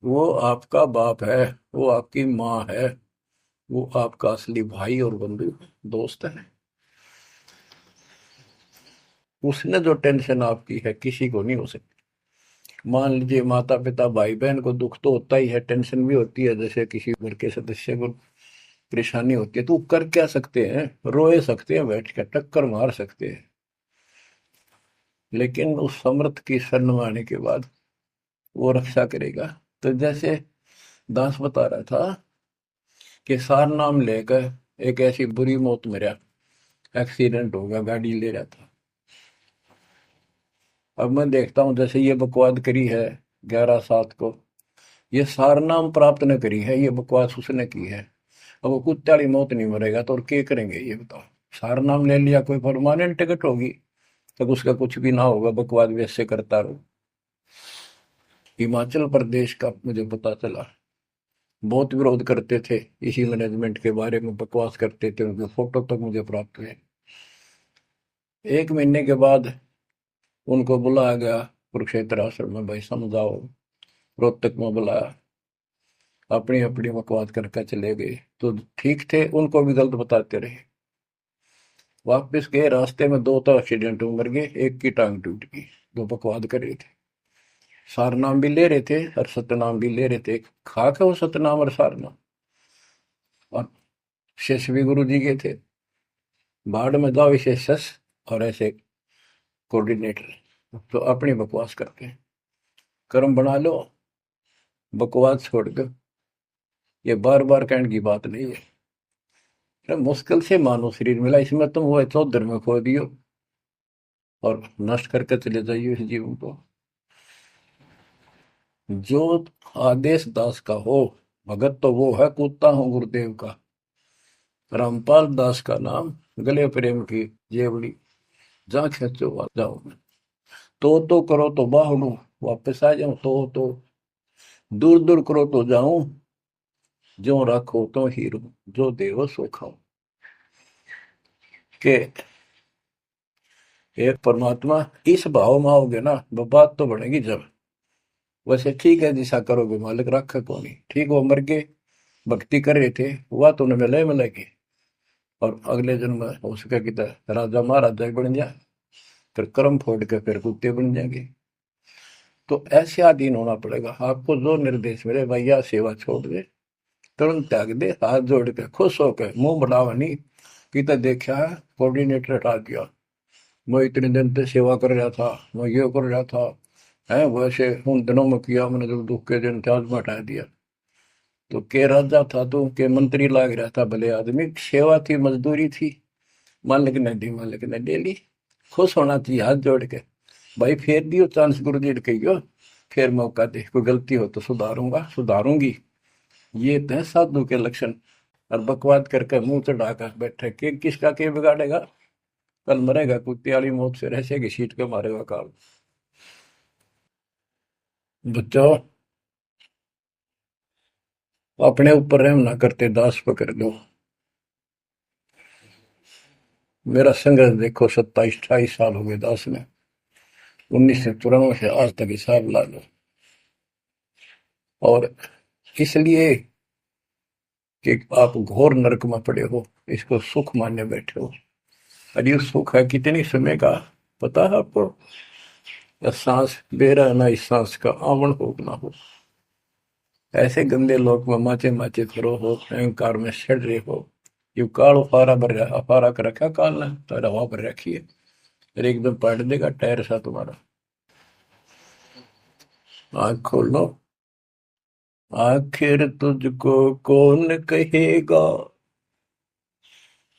वो आपका बाप है, वो आपकी माँ है, वो आपका असली भाई और बंधु दोस्त है। उसने जो टेंशन आपकी है किसी को नहीं हो सकती। मान लीजिए माता पिता भाई बहन को दुख तो होता ही है, टेंशन भी होती है, जैसे किसी घर के सदस्य को परेशानी होती है, तो कर क्या सकते हैं, रोए सकते हैं, बैठ कर टक्कर मार सकते हैं, लेकिन उस समर्थ की शरण में आने के बाद वो रक्षा करेगा। तो जैसे दास बता रहा था कि सार नाम लेकर एक ऐसी बुरी मौत मरा, एक्सीडेंट हो गया, गाड़ी ले रहा था। अब मैं देखता हूँ जैसे ये बकवाद करी है 11/7 को, ये सारनाम प्राप्त न करी है, ये बकवास उसने की है। अब वो कुत्ते वाली मौत नहीं मरेगा तो और क्या करेंगे ये बताओ। सारनाम ले लिया, कोई परमानेंट टिकट होगी, तब उसका कुछ भी ना होगा, बकवाद वैसे करता रहो। हिमाचल प्रदेश का मुझे पता चला, बहुत विरोध करते थे इसी मैनेजमेंट के बारे में, बकवास करते थे, उनके फोटो तक मुझे प्राप्त हुए। 1 महीने के बाद उनको बुलाया गया कुरुक्षेत्र आश्रम में, भाई समझाओ। रोहतक में बुलाया, अपनी अपनी बकवास करके चले गए। तो ठीक थे, उनको भी गलत बताते रहे। वापस गए, रास्ते में 2 तो एक्सीडेंट में मर गए, एक की टांग टूट गई, जो बकवाद कर रहे थे। सार नाम भी ले रहे थे और सतनाम भी ले रहे थे, खाक है वो सतनाम और सारनाम। और शेष भी गुरु जी के थे, बाढ़ में जाओ इसे शस और ऐसे कोऑर्डिनेटर। तो अपनी बकवास करके कर्म बना लो, बकवास छोड़ दो। ये बार बार कहने की बात नहीं है। अरे मुश्किल से मानो शरीर मिला, इसमें तुम वो चौधर में खो दियो और नष्ट करके चले जाइए इस जीवन को। जो आदेश दास का हो भगत, तो वो है कूदता हूँ गुरुदेव का। रामपाल दास का नाम, गले प्रेम की जेवड़ी, जहाँ खेचो वहां जाओ। तो करो तो बाहड़ू, वापस आ जाऊं तो दूर दूर करो तो जाऊं, जो रखो तो हीरो, जो देव सो खाओ। के एक परमात्मा इस भाव में आओगे ना, बात तो बढ़ेगी जब। वैसे ठीक है, दिशा करोगे मालिक रखा को नहीं, ठीक वो मर गए, भक्ति कर रहे थे, हुआ तो उन्हें मिले मिले के, और अगले जन्म में हो सके कि राजा महाराजा बन जाए, फिर कर्म फोड़ के फिर कुत्ते बन जाएंगे। तो ऐसे अधीन होना पड़ेगा आपको, जो निर्देश मिले भैया सेवा छोड़ दे, तुरंत त्याग दे, हाथ जोड़ के खुश होकर, मुंह बढ़ावा नहीं कि तो देखा है कोऑर्डिनेटर हटा दिया, मैं इतने दिन से सेवा कर रहा था, मैं ये कर रहा था, है वैसे उन दिनों में किया मैंने, जब दुख के दिन थे आज में हटा दिया। तो के राजा था तो के मंत्री लाग रहा था, भले आदमी, सेवा थी, मजदूरी थी, मालिक ने दी, मालिक ने ले ली। खुश होना चाहिए हाथ जोड़ के, भाई फेर दियो चांस, गुरु जी ने कहियो फिर मौका दे, कोई गलती हो तो सुधारूंगा सुधारूंगी। ये तो है साधु के लक्षण। और बकवाद करके मुंह चढ़ा कर बैठे, के किसका के बिगाड़ेगा, कल मरेगा कुत्ते वाली मौत से, रहसे की सीट के मारेगा काल। बच्चों, अपने ऊपर रहम ना करते, दास पकड़ लो। मेरा संघर्ष देखो, 27-28 साल हो गए दास में, 1994 से आज तक हिसाब ला लो। और इसलिए कि आप घोर नरक में पड़े हो, इसको सुख मानने बैठे हो। और ये सुख है कितनी समय का, पता है आपको? या सांस बेरा ना, इस सांस का आवण हो ना हो। ऐसे गंदे लोग में माचे माचे करो हो, अहंकार में सड़ रहे हो। यू काल फारा भर, अफारा कर रखा काल ने, तो हवा भर रखी है, फिर एकदम पलट देगा टायर सा तुम्हारा। आंख खोल लो, आखिर तुझको कौन कहेगा,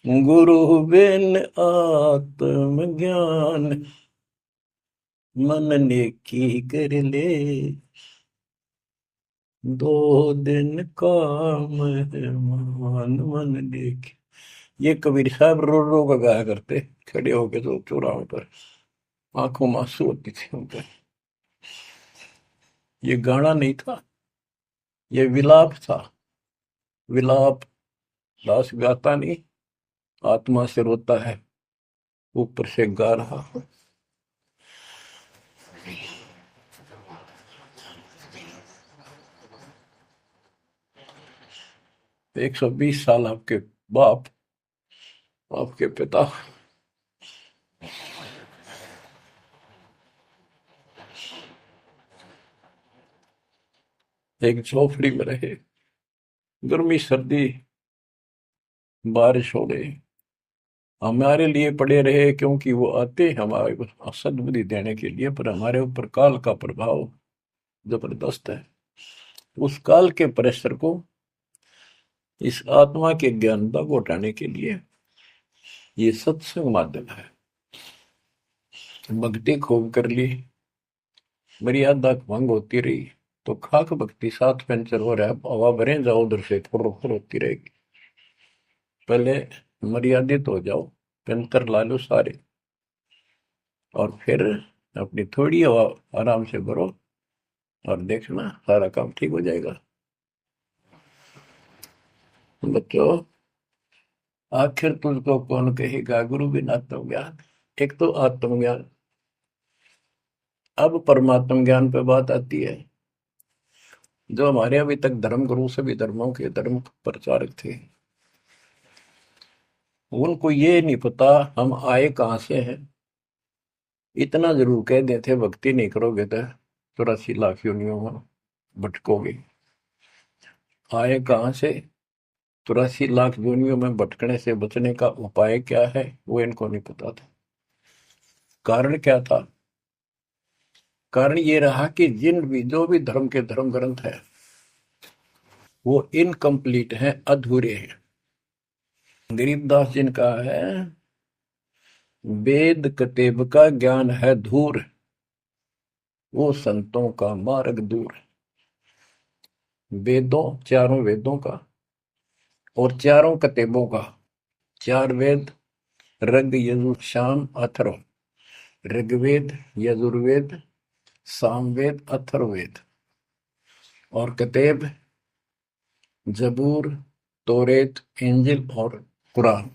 गुरु बिन आत्मज्ञान, मन ने की कर ले, 2 दिन काम है मान, मन ने की। ये कबीर साहब रो रो कर गाया करते, खड़े होके तो चौराहों पर, आंखों में आंसू होती थी उनके। ये गाना नहीं था, ये विलाप था। विलाप, दास गाता नहीं, आत्मा से रोता है, ऊपर से गा रहा। 120 साल आपके बाप, आपके पिता, एक झोपड़ी में रहे, गर्मी सर्दी बारिश हो गई, हमारे लिए पड़े रहे, क्योंकि वो आते हमारे को सद्बुद्धि देने के लिए, पर हमारे ऊपर काल का प्रभाव जबरदस्त है। उस काल के प्रेशर को इस आत्मा के ज्ञानता को हटाने के लिए ये सत्संग माध्यम है। भक्ति खूब कर ली, मर्यादा भंग होती रही तो खाक भक्ति साथ पंचर हो रहा है, हवा भरे जाओ उधर से फुर फुर होती रहेगी। पहले मर्यादित हो जाओ, पंचर ला लो सारे, और फिर अपनी थोड़ी हवा आराम से भरो और देखना सारा काम ठीक हो जाएगा। बच्चों, आखिर तुझको कौन कहेगा गुरु बिन आत्मज्ञान। एक तो आत्मज्ञान, अब परमात्म ज्ञान पे बात आती है। जो हमारे अभी तक धर्म गुरु सभी धर्मों के धर्म प्रचारक थे, उनको ये नहीं पता हम आए कहां से हैं। इतना जरूर कह देते, भक्ति नहीं करोगे तो 84 लाख योनियों में भटकोगे। आए कहां से, 84 लाख योनियों में भटकने से बचने का उपाय क्या है, वो इनको नहीं पता था। कारण क्या था? कारण ये रहा कि जो भी धर्म के धर्म ग्रंथ है वो इनकम्प्लीट हैं, अधूरे हैं। गरीबदास जिनका है, वेद कतेब का ज्ञान है धूर, वो संतों का मार्ग दूर। वेदों, चारों वेदों का और चारों कतेबों का, 4 वेद ऋग यजुर साम अथर्व, ऋग्वेद यजुर्वेद सामवेद अथर्ववेद, और कतेब जबूर तोरेत इंजिल और कुरान।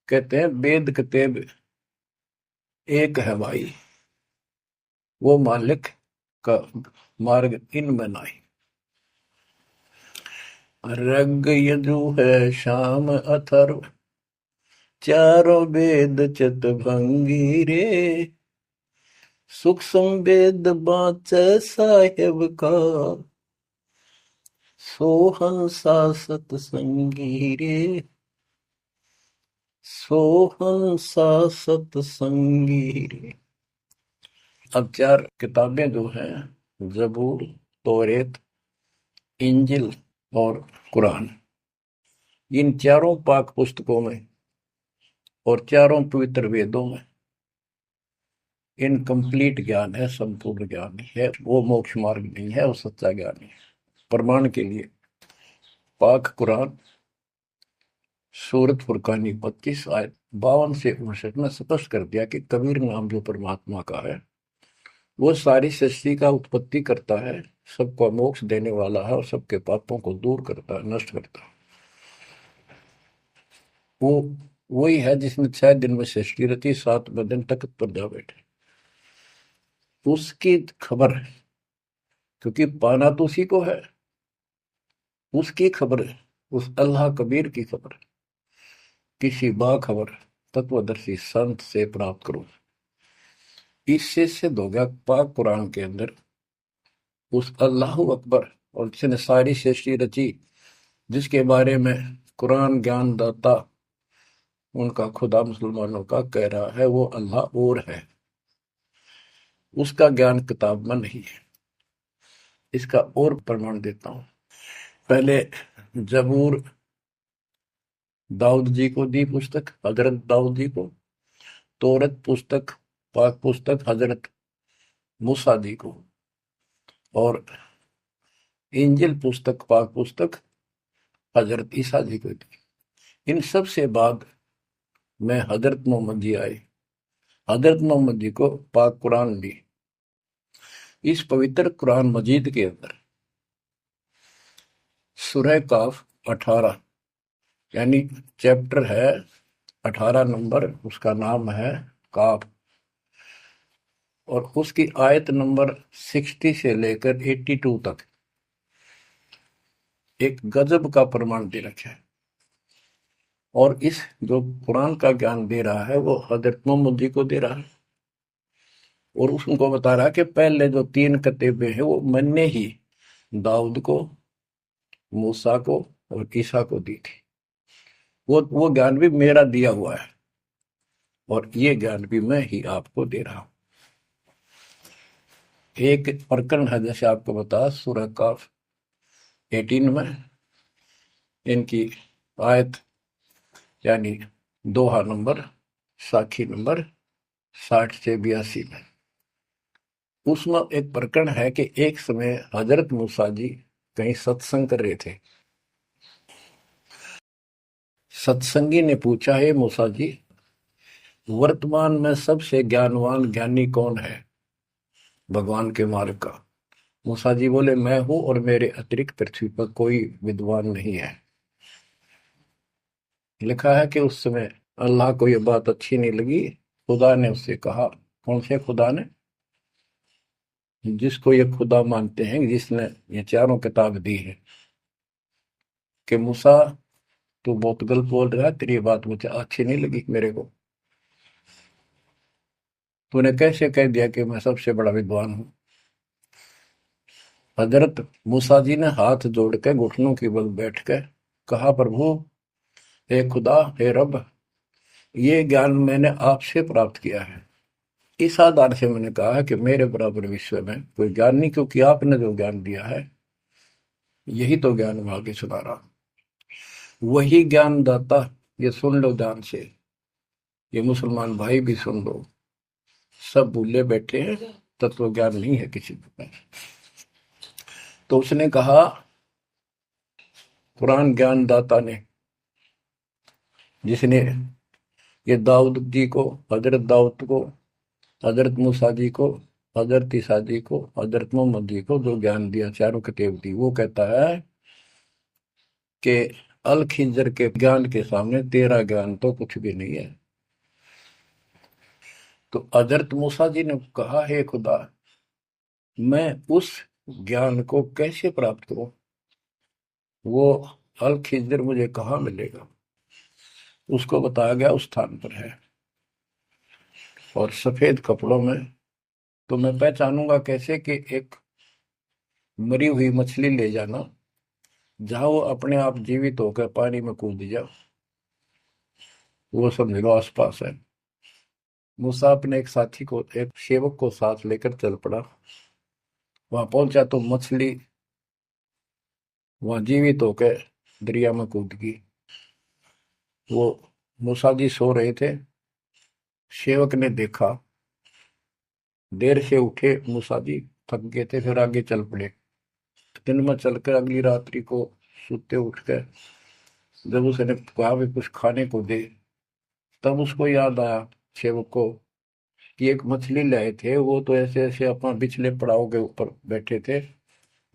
कहते हैं वेद कतेब एक है भाई, वो मालिक का मार्ग इन बनाई। ऋग यजु है शाम अथर्व, चारों वेद चितभंगी रे, सूक्ष्म वेद बाँचै साहेब का, सोहन सा सतसंगी रे, सोहन सा सतसंगी रे। अब 4 किताबें जो हैं, जबूर तौरेत इंजिल और कुरान, इन चारों पाक पुस्तकों में और चारों पवित्र वेदों में इनकम्प्लीट ज्ञान है, संपूर्ण ज्ञान है। वो मोक्ष मार्ग नहीं है, वो सच्चा ज्ञान है। प्रमाण के लिए पाक कुरान सूरत फुरकानी 25 आयत 52 से 59 में स्पष्ट कर दिया कि कबीर नाम जो परमात्मा का है वो सारी सृष्टि का उत्पत्ति करता है, सबको मोक्ष देने वाला है और सबके पापों को दूर करता है, नष्ट करता है। वो वही है जिसने 6 दिन में सृष्टि रची, 7वें दिन तख्त पर जा बैठे। उसकी खबर है, क्योंकि पाना तो उसी को है, उसकी खबर है, उस अल्लाह कबीर की खबर है। किसी बाखबर तत्वदर्शी संत से प्राप्त करो। इससे सिद्ध हो गया पाक कुरान के अंदर उस अल्लाह अकबर और जिसने सारी सृष्टि रची, जिसके बारे में कुरान ज्ञान दाता उनका खुदा मुसलमानों का कह रहा है वो अल्लाह और है, उसका ज्ञान किताब में नहीं है। इसका और प्रमाण देता हूं। पहले जबूर दाऊद जी को दी पुस्तक, हजरत दाऊद जी को। तौरत पुस्तक, पाक पुस्तक हजरत मूसा जी को। और इंजिल पुस्तक, पाक पुस्तक हजरत ईसा जी को दी। इन सब से बाद में हजरत मोहम्मद जी आए, हजरत मोहम्मद जी को पाक कुरान दी। इस पवित्र कुरान मजीद के अंदर सूरह काफ 18 यानी चैप्टर है 18 नंबर, उसका नाम है काफ, और उसकी आयत नंबर 60 से लेकर 82 तक एक गजब का प्रमाण दे रखा है। और इस जो कुरान का ज्ञान दे रहा है वो हजरत मोहम्मद जी को दे रहा है, और उसको बता रहा है कि पहले जो 3 कतीबे हैं वो मैंने ही दाऊद को, मूसा को और ईसा को दी थी। वो ज्ञान भी मेरा दिया हुआ है, और ये ज्ञान भी मैं ही आपको दे रहा हूं। एक प्रकरण है, जैसे आपको बता सूरह काफ 18 में इनकी आयत यानी दोहा नंबर साखी नंबर 60 से 82 में। उसमें एक प्रकरण है कि एक समय हजरत मूसा जी कहीं सत्संग कर रहे थे। सत्संगी ने पूछा, है मूसा जी, वर्तमान में सबसे ज्ञानवान ज्ञानी कौन है भगवान के मार्ग का? मूसा जी बोले, मैं हूं और मेरे अतिरिक्त पृथ्वी पर कोई विद्वान नहीं है। लिखा है कि उस समय अल्लाह को यह बात अच्छी नहीं लगी। खुदा ने उससे कहा, कौन से खुदा ने? जिसको ये खुदा मानते हैं, जिसने ये चारों किताब दी है, कि मूसा तू बहुत गलत बोल रहा है, तेरी बात मुझे अच्छी नहीं लगी। मेरे को तूने कैसे कह दिया कि मैं सबसे बड़ा विद्वान हूं? हजरत मूसा जी ने हाथ जोड़ के घुटनों की बल बैठ के कहा, प्रभु, हे खुदा, हे रब, ये ज्ञान मैंने आपसे प्राप्त किया है। इस आधार से मैंने कहा कि मेरे बराबर विश्व में कोई ज्ञान नहीं, क्योंकि आपने जो ज्ञान दिया है यही तो ज्ञान मैं आगे सुना रहा। वही ज्ञान दाता, ये सुन लो ध्यान से, ये मुसलमान भाई भी सुन लो, सब भूले बैठे हैं, तत्व ज्ञान नहीं है किसी के पास। तो उसने कहा, कुरान ज्ञान दाता ने, जिसने ये दाऊद जी को, हजरत दाऊद को, हजरत मूसा जी को, हजरत ईसा जी को, हजरत मोहम्मद जी को जो ज्ञान दिया, चारों किताब दी, वो कहता है कि अल खिंजर के ज्ञान के सामने तेरा ज्ञान तो कुछ भी नहीं है। तो हजरत मूसा जी ने कहा, हे खुदा, मैं उस ज्ञान को कैसे प्राप्त करूं? वो अल खिंजर मुझे कहाँ मिलेगा? उसको बताया गया उस स्थान पर है, और सफेद कपड़ों में। तो मैं पहचानूंगा कैसे कि एक मरी हुई मछली ले जाना, जहां वो अपने आप जीवित होकर पानी में कूद जाओ, वो समझ लो आसपास है। मूसा अपने एक साथी को, एक सेवक को साथ लेकर चल पड़ा। वहां पहुंचा तो मछली वहां जीवित होकर दरिया में कूद गई। वो मूसा जी सो रहे थे, सेवक ने देखा, देर से उठे मूसा जी, थक गए थे, फिर आगे चल पड़े। दिन में चलकर अगली रात्रि को सोते उठ कर जब उसने कहा भी कुछ खाने को दे, तब उसको याद आया सेवक को कि एक मछली लाए थे, वो तो ऐसे ऐसे अपना पिछले पड़ाव के ऊपर बैठे थे,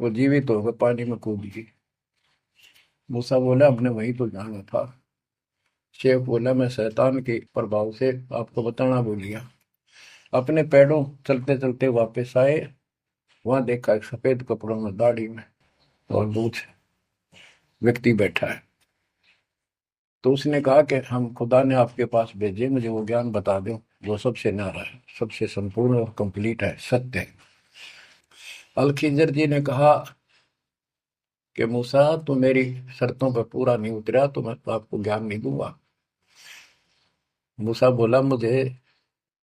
वो जीवित होकर पानी में कूद गई। मूसा बोला, हमने वही तो जाना था। शेख बोला, मैं शैतान के प्रभाव से आपको बताना भूल गया। अपने पैरों चलते चलते वापस आए, वहां देखा एक सफेद कपड़ों में, दाढ़ी में और दूध व्यक्ति बैठा है। तो उसने कहा कि हम खुदा ने आपके पास भेजे, मुझे वो ज्ञान बता दो जो सबसे न्यारा है, सबसे संपूर्ण और कंप्लीट है, सत्य है। अल खिजर जी ने कहा कि मूसा, तो मेरी शर्तों पर पूरा नहीं उतरा तो मैं तो आपको ज्ञान नहीं दूंगा। मूसा बोला, मुझे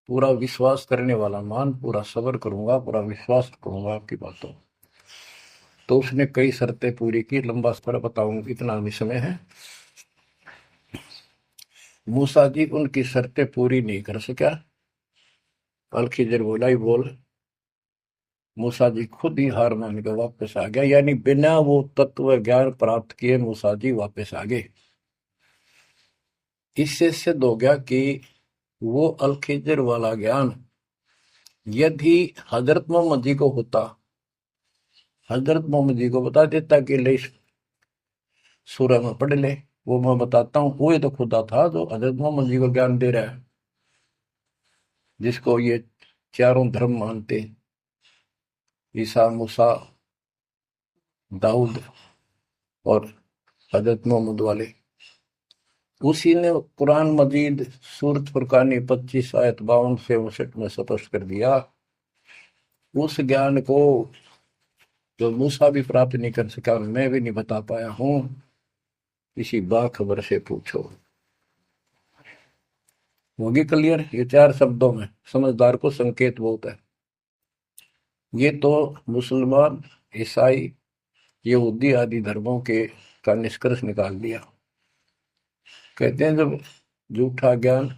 पूरा विश्वास करने वाला मान, पूरा सब्र करूंगा, पूरा विश्वास करूंगा आपकी बातों। तो उसने कई शर्तें पूरी की, लंबा सफर बताऊंगा, इतना भी समय है। मूसा जी उनकी शर्तें पूरी नहीं कर सका। अल खिजर बोला, ही बोल। मूसा जी खुद ही हार मान के वापस आ गया, यानी बिना वो तत्व ज्ञान प्राप्त किए मूसा जी वापस आ गए। इससे सिद्ध हो गया कि वो अल खिजर वाला ज्ञान यदि हजरत मोहम्मद जी को होता, हजरत मोहम्मद जी को बता देता कि ले सूरह में पढ़ ले, वो मैं बताता हूँ, वो ये तो खुदा था जो हजरत मोहम्मद जी को ज्ञान दे रहा है, जिसको ये चारों धर्म मानते, ईसा, मूसा, दाऊद और हजरत मोहम्मद वाले। उसी ने कुरान मजीद सूरत फुरकानी 25 आयत 52 से 59 में स्पष्ट कर दिया। उस ज्ञान को जो मूसा भी प्राप्त नहीं कर सका, मैं भी नहीं बता पाया हूं, किसी बाखबर से पूछो। होगी क्लियर? ये 4 शब्दों में समझदार को संकेत बहुत है। ये तो मुसलमान, ईसाई, यहूदी आदि धर्मों के का निष्कर्ष निकाल दिया। कहते हैं जब झूठा ज्ञान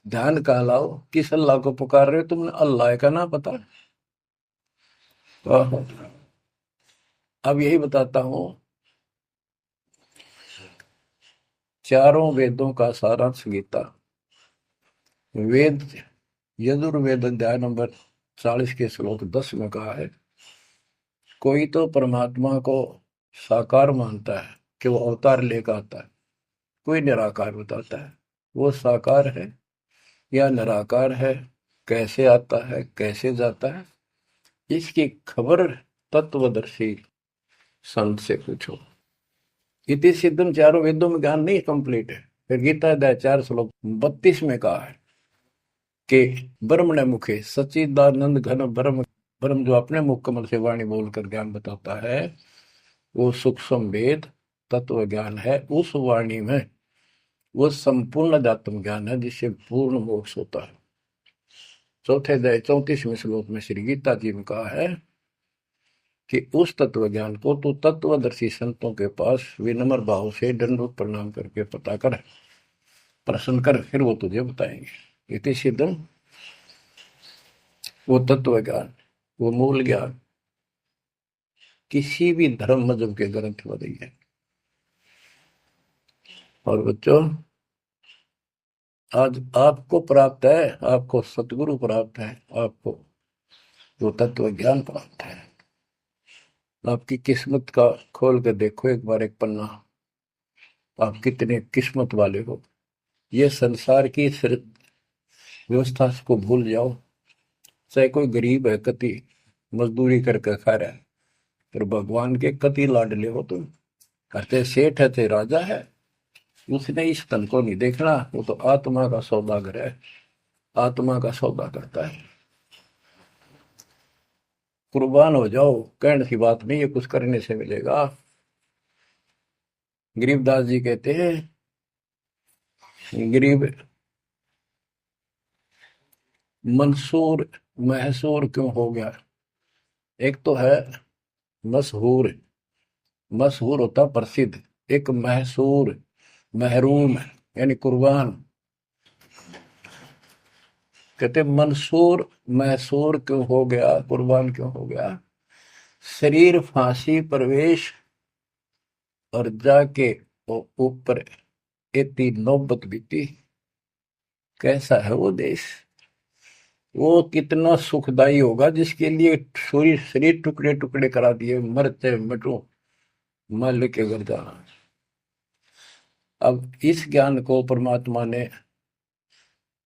ध्यान का लाओ, किस अल्लाह को पुकार रहे हो तुमने? अल्लाह का ना पता। अब यही बताता हूं, चारों वेदों का सारांश गीता। वेद यजुर्वेद अध्याय नंबर 40 के श्लोक 10 में कहा है, कोई तो परमात्मा को साकार मानता है कि वो अवतार लेकर आता है, कोई निराकार बताता है। वो साकार है या निराकार है, कैसे आता है कैसे जाता है, इसकी खबर तत्वदर्शी संत से पूछो। इति सिद्धम, चारों वेदों में ज्ञान नहीं कंप्लीट है। फिर गीता अध्याय 4 श्लोक 32 में कहा है कि ब्रह्मण मुखे सच्चिदानंद घन ब्रह्म, ब्रह्म जो अपने मुख कमल से वाणी बोलकर ज्ञान बताता है, वो सूक्ष्म वेद तत्व ज्ञान है। उस वाणी में वो संपूर्ण अध्यात्म ज्ञान है जिससे पूर्ण मोक्ष होता है। चौथे अध्याय 34वें श्लोक में श्री गीता जी ने कहा है कि उस तत्व ज्ञान को तो तत्वदर्शी संतों के पास विनम्र भाव से दंडवत प्रणाम करके पता कर, प्रश्न कर, फिर वो तुझे बताएंगे। इति सिद्धम, वो तत्व ज्ञान, वो मूल ज्ञान किसी भी धर्म मजहब के ग्रंथ में नहीं है। और बच्चों, आज आपको प्राप्त है, आपको सतगुरु प्राप्त है, आपको वो तत्व ज्ञान प्राप्त है। आपकी किस्मत का खोल कर देखो एक बार एक पन्ना, आप कितने किस्मत वाले हो। ये संसार की व्यवस्था को भूल जाओ। चाहे कोई गरीब है, कति मजदूरी करके खा रहा है, पर भगवान के कति लाडले हो तुम। कहते सेठ है थे राजा है, उसने इस तन को नहीं देखना, वो तो आत्मा का सौदागर है, आत्मा का सौदा करता है। कुर्बान हो जाओ, कहने की बात नहीं, ये कुछ करने से मिलेगा। गरीबदास जी कहते हैं, गरीब मंसूर महसूर क्यों हो गया? एक तो है मशहूर, मशहूर होता प्रसिद्ध, एक महसूर महरूम यानी कुर्बान। कहते मंसूर महसूर क्यों हो गया, कुर्बान क्यों हो गया? शरीर फांसी प्रवेश और जाके ऊपर इतनी नौबत बीती। कैसा है वो देश, वो कितना सुखदाई होगा जिसके लिए शरीर शरीर टुकड़े टुकड़े करा दिए, मरते मिटो मल के घर जाना। अब इस ज्ञान को परमात्मा ने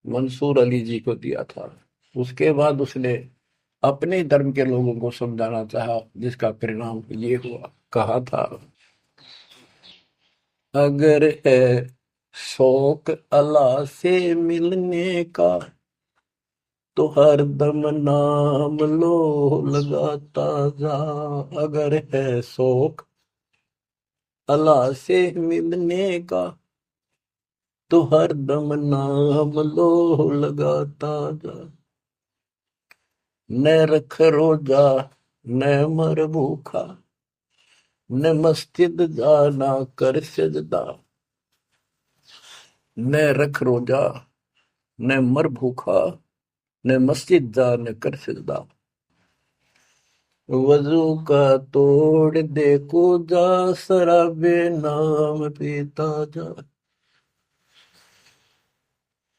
मंसूर अली जी को दिया था। उसके बाद उसने अपने धर्म के लोगों को समझाना चाहा, जिसका परिणाम ये हुआ। कहा था, अगर है शौक अल्लाह से मिलने का तो हर दम नाम लो लगाता जा। अगर है शौक अल्लाह से मिलने का तो हर दम नाम लो लगाता जा। न रख रोजा न मर भूखा, न मस्जिद जाना कर सजदा। न रख रोजा न मर भूखा, न मस्जिद जा न कर सजदा। वजू का तोड़ दे को जा, शराबे नाम पीता जा।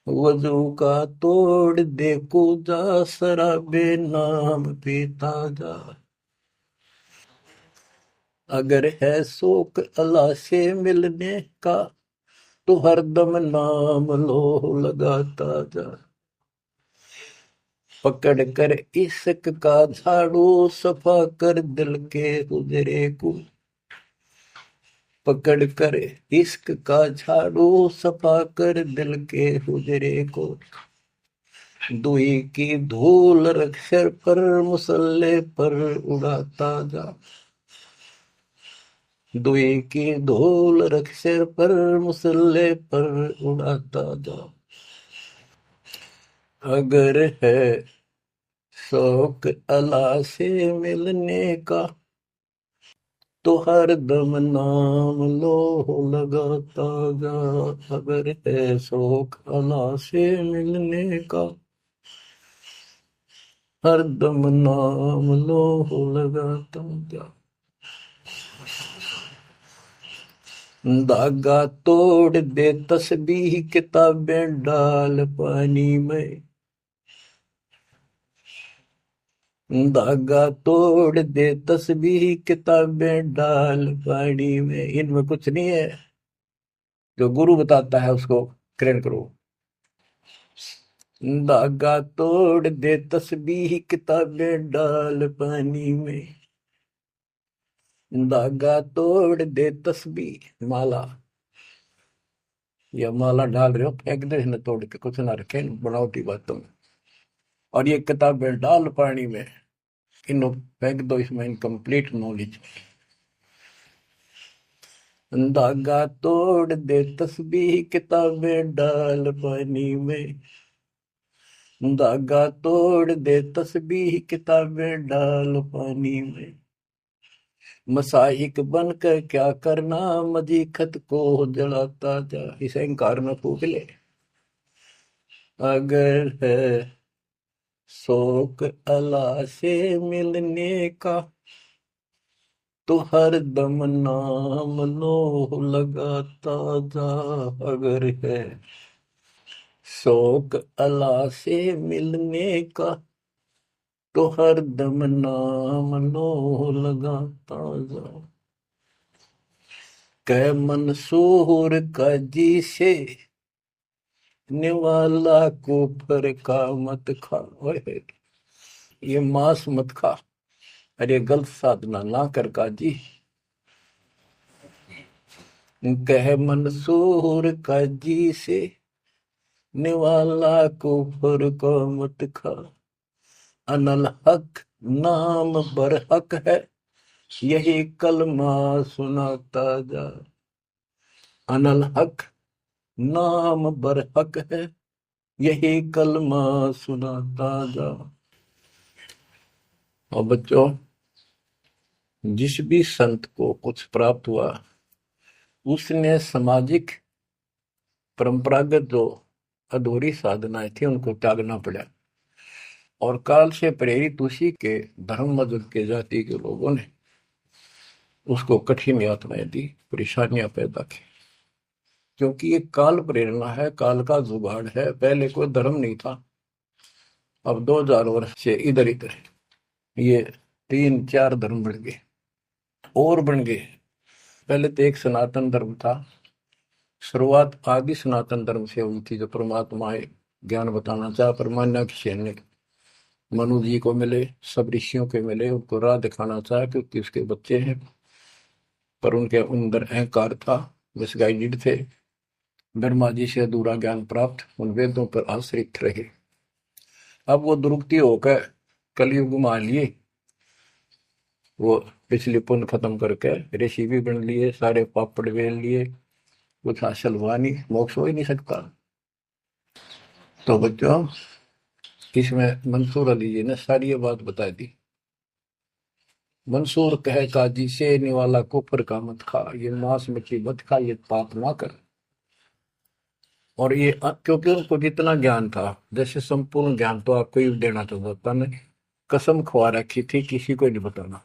वजू का तोड़ दे को जा, शराबे नाम पीता जा। अगर है शौक अल्लाह से मिलने का तो हरदम नाम लो लगाता जा। पकड़ कर इश्क का झाड़ू सफा कर दिल के हुजरे को। पकड़ कर इश्क का झाड़ू सफा कर दिल के हुजरे को। दुई की धूल रख सिर पर मुसल्ले पर उड़ाता जा। दुई की धूल रख सिर पर मुसल्ले पर उड़ाता जा। अगर है शौक अल्लाह से मिलने का तो हर दम नाम लो लगाता जा, अगर है शौक अल्लाह से मिलने का, हर दम नाम लो लगाता जा। धागा तोड़ दे तस्बीह किताबें डाल पानी में, धागा तोड़ दे तस्बीह किताबें डाल पानी में। इनमें कुछ नहीं है, जो गुरु बताता है उसको ग्रहण करो। धागा तोड़ दे तस्बीह किताबें डाल पानी में, धागा तोड़ दे तस्बीह माला, या माला डाल रहे हो फेंक दे, इसने तोड़ के कुछ ना रखे बनावटी बातों में। और ये किताबें डाल पानी में, इन्हों फेंक दो इसमें इनकम्प्लीट नॉलेज। धागा तोड़ दे तस्बीह किताबें डाल पानी में, धागा तोड़ दे तस्बीह किताबें डाल पानी में। मसाइक बनकर क्या करना, मजीखत को जलाता जा। इसे अहंकार में फूक ले। अगर है शौक अल्लाह से मिलने का, तो हर दम नाम लो लगाता जा। अगर है शौक अल्लाह से मिलने का, तो हर दम नाम लो लगाता जा। कह मंसूर का जी से निवाला को फर का मत खा। ओए, ये मांस मत खा, अरे गलत साधना ना कर काजी। कह मंसूर का जी से निवाला को फर का मत खा। अनल हक नाम बर हक है, यही कलमा सुनाता जा। अनल हक नाम बर हक है, यही कलमा सुनाता जा। और बच्चों, जिस भी संत को कुछ प्राप्त हुआ, उसने सामाजिक परंपरागत जो अधूरी साधनाएं थी उनको त्यागना पड़ा, और काल से प्रेरित उसी के धर्म मजहब के जाति के लोगों ने उसको कठिन यातनाएं दी, परेशानियां पैदा की। क्योंकि ये काल प्रेरणा है, काल का जुगाड़ है। पहले कोई धर्म नहीं था, अब 2000 वर्ष से इधर इधर ये 3-4 धर्म बढ़ गए और बन गए। पहले तो एक सनातन धर्म था, शुरुआत आदि सनातन धर्म से हुई थी, जो परमात्मा ज्ञान बताना चाह परमान्या की ने मनु जी को मिले, सब ऋषियों के मिले, उनको राह दिखाना चाहा क्योंकि उसके बच्चे हैं, पर उनके अंदर अहंकार था, मिसगाइडेड थे। ब्रह्मा जी से अधूरा ज्ञान प्राप्त, उन वेदों पर आश्रित रहे। अब वो दुरुक्ति होकर कलयुग में आ लिए, वो पिछले पुण्य खत्म करके ऋषि भी बन लिए, सारे पापड़ बेल लिए, कुछ हासिल हुआ नहीं, मोक्ष हो ही नहीं सकता। तो बच्चों, इसमें मंसूर अली जी ने सारी ये बात बता दी। मंसूर कहे काजी से निवाला कुफर का मत खा, ये मांस मछली मत खा, ये पाप ना कर। और ये क्योंकि उनको जितना ज्ञान था, जैसे संपूर्ण ज्ञान तो आपको ही देना चाहता था, ने कसम खवा रखी थी किसी को नहीं बताना।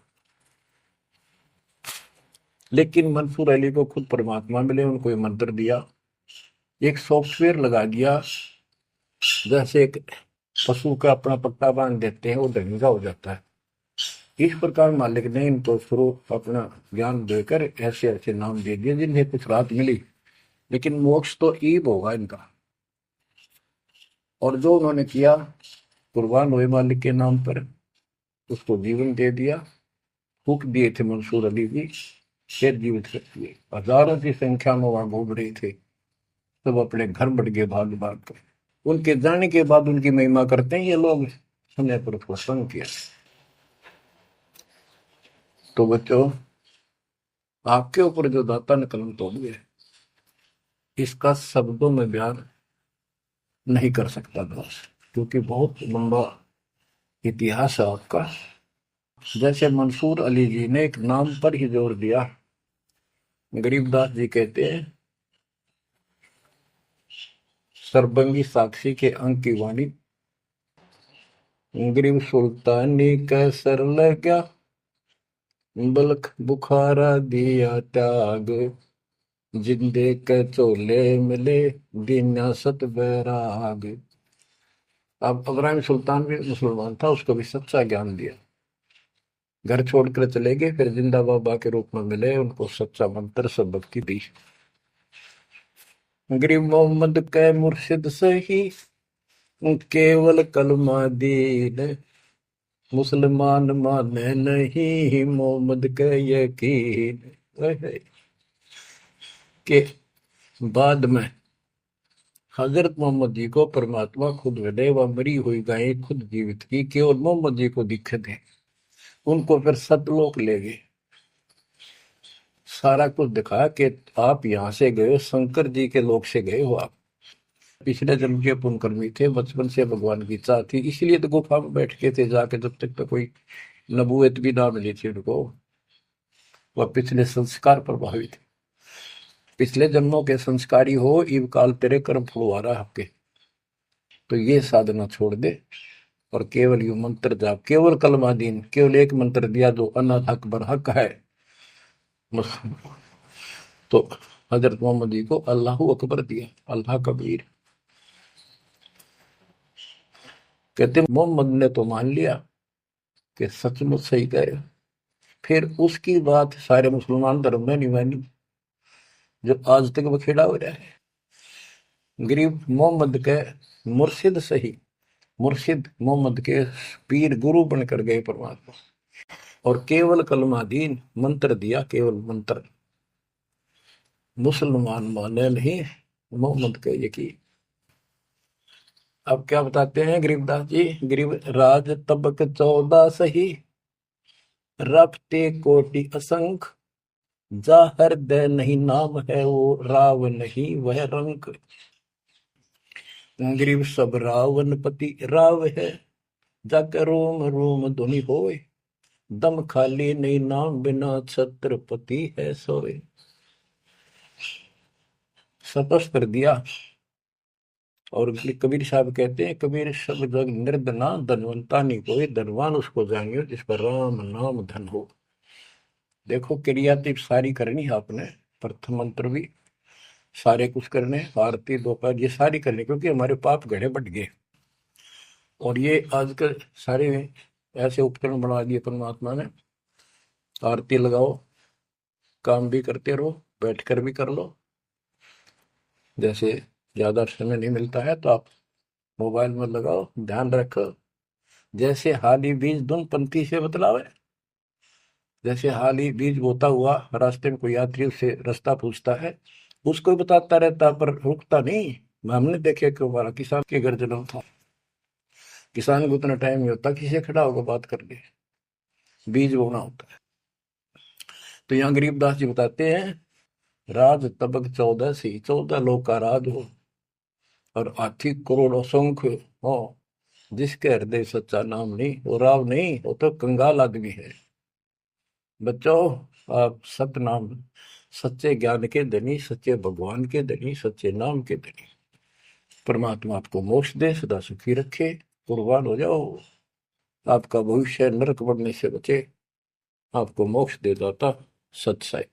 लेकिन मंसूर अली को खुद परमात्मा मिले, उनको ये मंत्र दिया, एक सॉफ्टवेयर लगा दिया, जैसे एक पशु का अपना पट्टा बांध देते हैं, वो ढंगा हो जाता है। इस प्रकार मालिक ने इनको शुरू अपना ज्ञान देकर ऐसे ऐसे नाम दे दिए जिन्हें कुछ राहत मिली, लेकिन मोक्ष तो ईब होगा इनका। और जो उन्होंने किया, कुर्बान हुए मालिक के नाम पर, उसको जीवन दे दिया। फूक दिए थे मंसूर अली जी, फिर जीवित कर दिए। हजारों की संख्या में वहां घूम रहे थे, सब अपने घर बढ़ गए भाग भाग कर। उनके जाने के बाद उनकी महिमा करते हैं ये लोग, समय पर उसको संग किया। तो बच्चों, आपके ऊपर जो दाता ने कलम तोड़ दिया, इसका शब्दों में बयान नहीं कर सकता दोस्त, क्योंकि बहुत लंबा इतिहास है आपका। जैसे मंसूर अली जी ने एक नाम पर ही जोर दिया। गरीबदास जी कहते हैं, सरबंगी साक्षी के अंक की वाणी, गरीब सुल्तानी कैसर लगा, बल्क बुखारा दिया त्याग, जिंदे के चोले मिले दीना सत बैराग। अब इब्राहिम सुल्तान भी मुसलमान था, उसको भी सच्चा ज्ञान दिया। घर छोड़कर चले गए, फिर जिंदा बाबा के रूप में मिले, उनको सच्चा मंत्र सबक की दी। गरीब मोहम्मद के मुर्शिद सही, केवल कलमा दीन, मुसलमान माने नहीं मोहम्मद के यकीन। के बाद में हजरत मोहम्मद जी को परमात्मा खुद मिले, वह मरी हुई गायें खुद जीवित की, केवल मोहम्मद जी को दिखे थे। उनको फिर सतलोक ले गए, सारा कुछ दिखा कि आप यहाँ से गए, शंकर जी के लोक से गए हो आप, पिछले जन्म के पुण्यकर्मी थे, बचपन से भगवान की चाह थी, इसलिए तो गुफा में बैठ के थे जाके, जब तक तो कोई नबूवत भी ना मिली थी उनको। वह पिछले संस्कार प्रभावित थे, पिछले जन्मों के संस्कारी हो, इव काल तेरे कर्म फुलवा रहा आपके, तो ये साधना छोड़ दे और केवल यू मंत्र जाप, केवल कलमा दीन, केवल एक मंत्र दिया जो अनाथ अकबर हक है। तो हजरत मोहम्मद जी को अल्लाह अकबर दिया, अल्लाह कबीर। कहते मोहम्मद ने तो मान लिया कि सचमुच सही कह रहे, फिर उसकी बात सारे मुसलमान धर्म में नहीं मानी, जो आज तक बखेड़ा हो रहा है। गरीब मोहम्मद के मुर्शिद सही, मुर्शिद मोहम्मद के पीर गुरु बनकर गए परमात्मा, और केवल कलमा दीन, मंत्र दिया, केवल मंत्र, मुसलमान माने नहीं मोहम्मद के यकीन। अब क्या बताते हैं गरीबदास जी, गरीब राज तबक 14 सही, रफ्ते कोटि असंख, जा हृदय नहीं नाम है वो, राव नहीं वह रंक। गरीब सब रावण पति राव है, जाकर रोम रोम धुनि होए, दम खाली नहीं नाम बिना छत्रपति है सोए। सपस कर दिया। और कबीर साहब कहते हैं, कबीर सब जग निर्धना, धनवंता नहीं कोई, धनवान उसको जानियो जिस पर राम नाम धन हो। देखो क्रियातिप सारी करनी है आपने, प्रथम मंत्र भी सारे कुछ करने, आरती दोपहर ये सारी करनी, क्योंकि हमारे पाप घड़े बढ़ गए। और ये आजकल सारे ऐसे उपकरण बना दिए परमात्मा ने, आरती लगाओ, काम भी करते रहो, बैठकर भी कर लो। जैसे ज्यादा समय नहीं मिलता है तो आप मोबाइल में लगाओ, ध्यान रखो। जैसे हाली बीज धुन पंथी से बतलावे, जैसे हाली बीज बोता हुआ रास्ते में कोई यात्री उससे रास्ता पूछता है, उसको ही बताता रहता पर रुकता नहीं। हमने देखे कि हमारा किसान के घर जन्म था, किसान को उतना टाइम नहीं होता किसी से खड़ा होकर बात कर ले, बीज बोना होता है। तो यहाँ गरीबदास जी बताते हैं, राज तबक 14 सी, 14 लोग का राज हो, और हाथी करोड़ों संख्य हो, जिसके हृदय सच्चा नाम नहीं, वो राव नहीं, वो तो कंगाल आदमी है। बच्चों, आप सत्य नाम, सच्चे ज्ञान के धनी, सच्चे भगवान के धनी, सच्चे नाम के धनी, परमात्मा आपको मोक्ष दे, सदा सुखी रखे, कुर्बान हो जाओ, आपका भविष्य नरक बढ़ने से बचे, आपको मोक्ष दे दाता सत साई।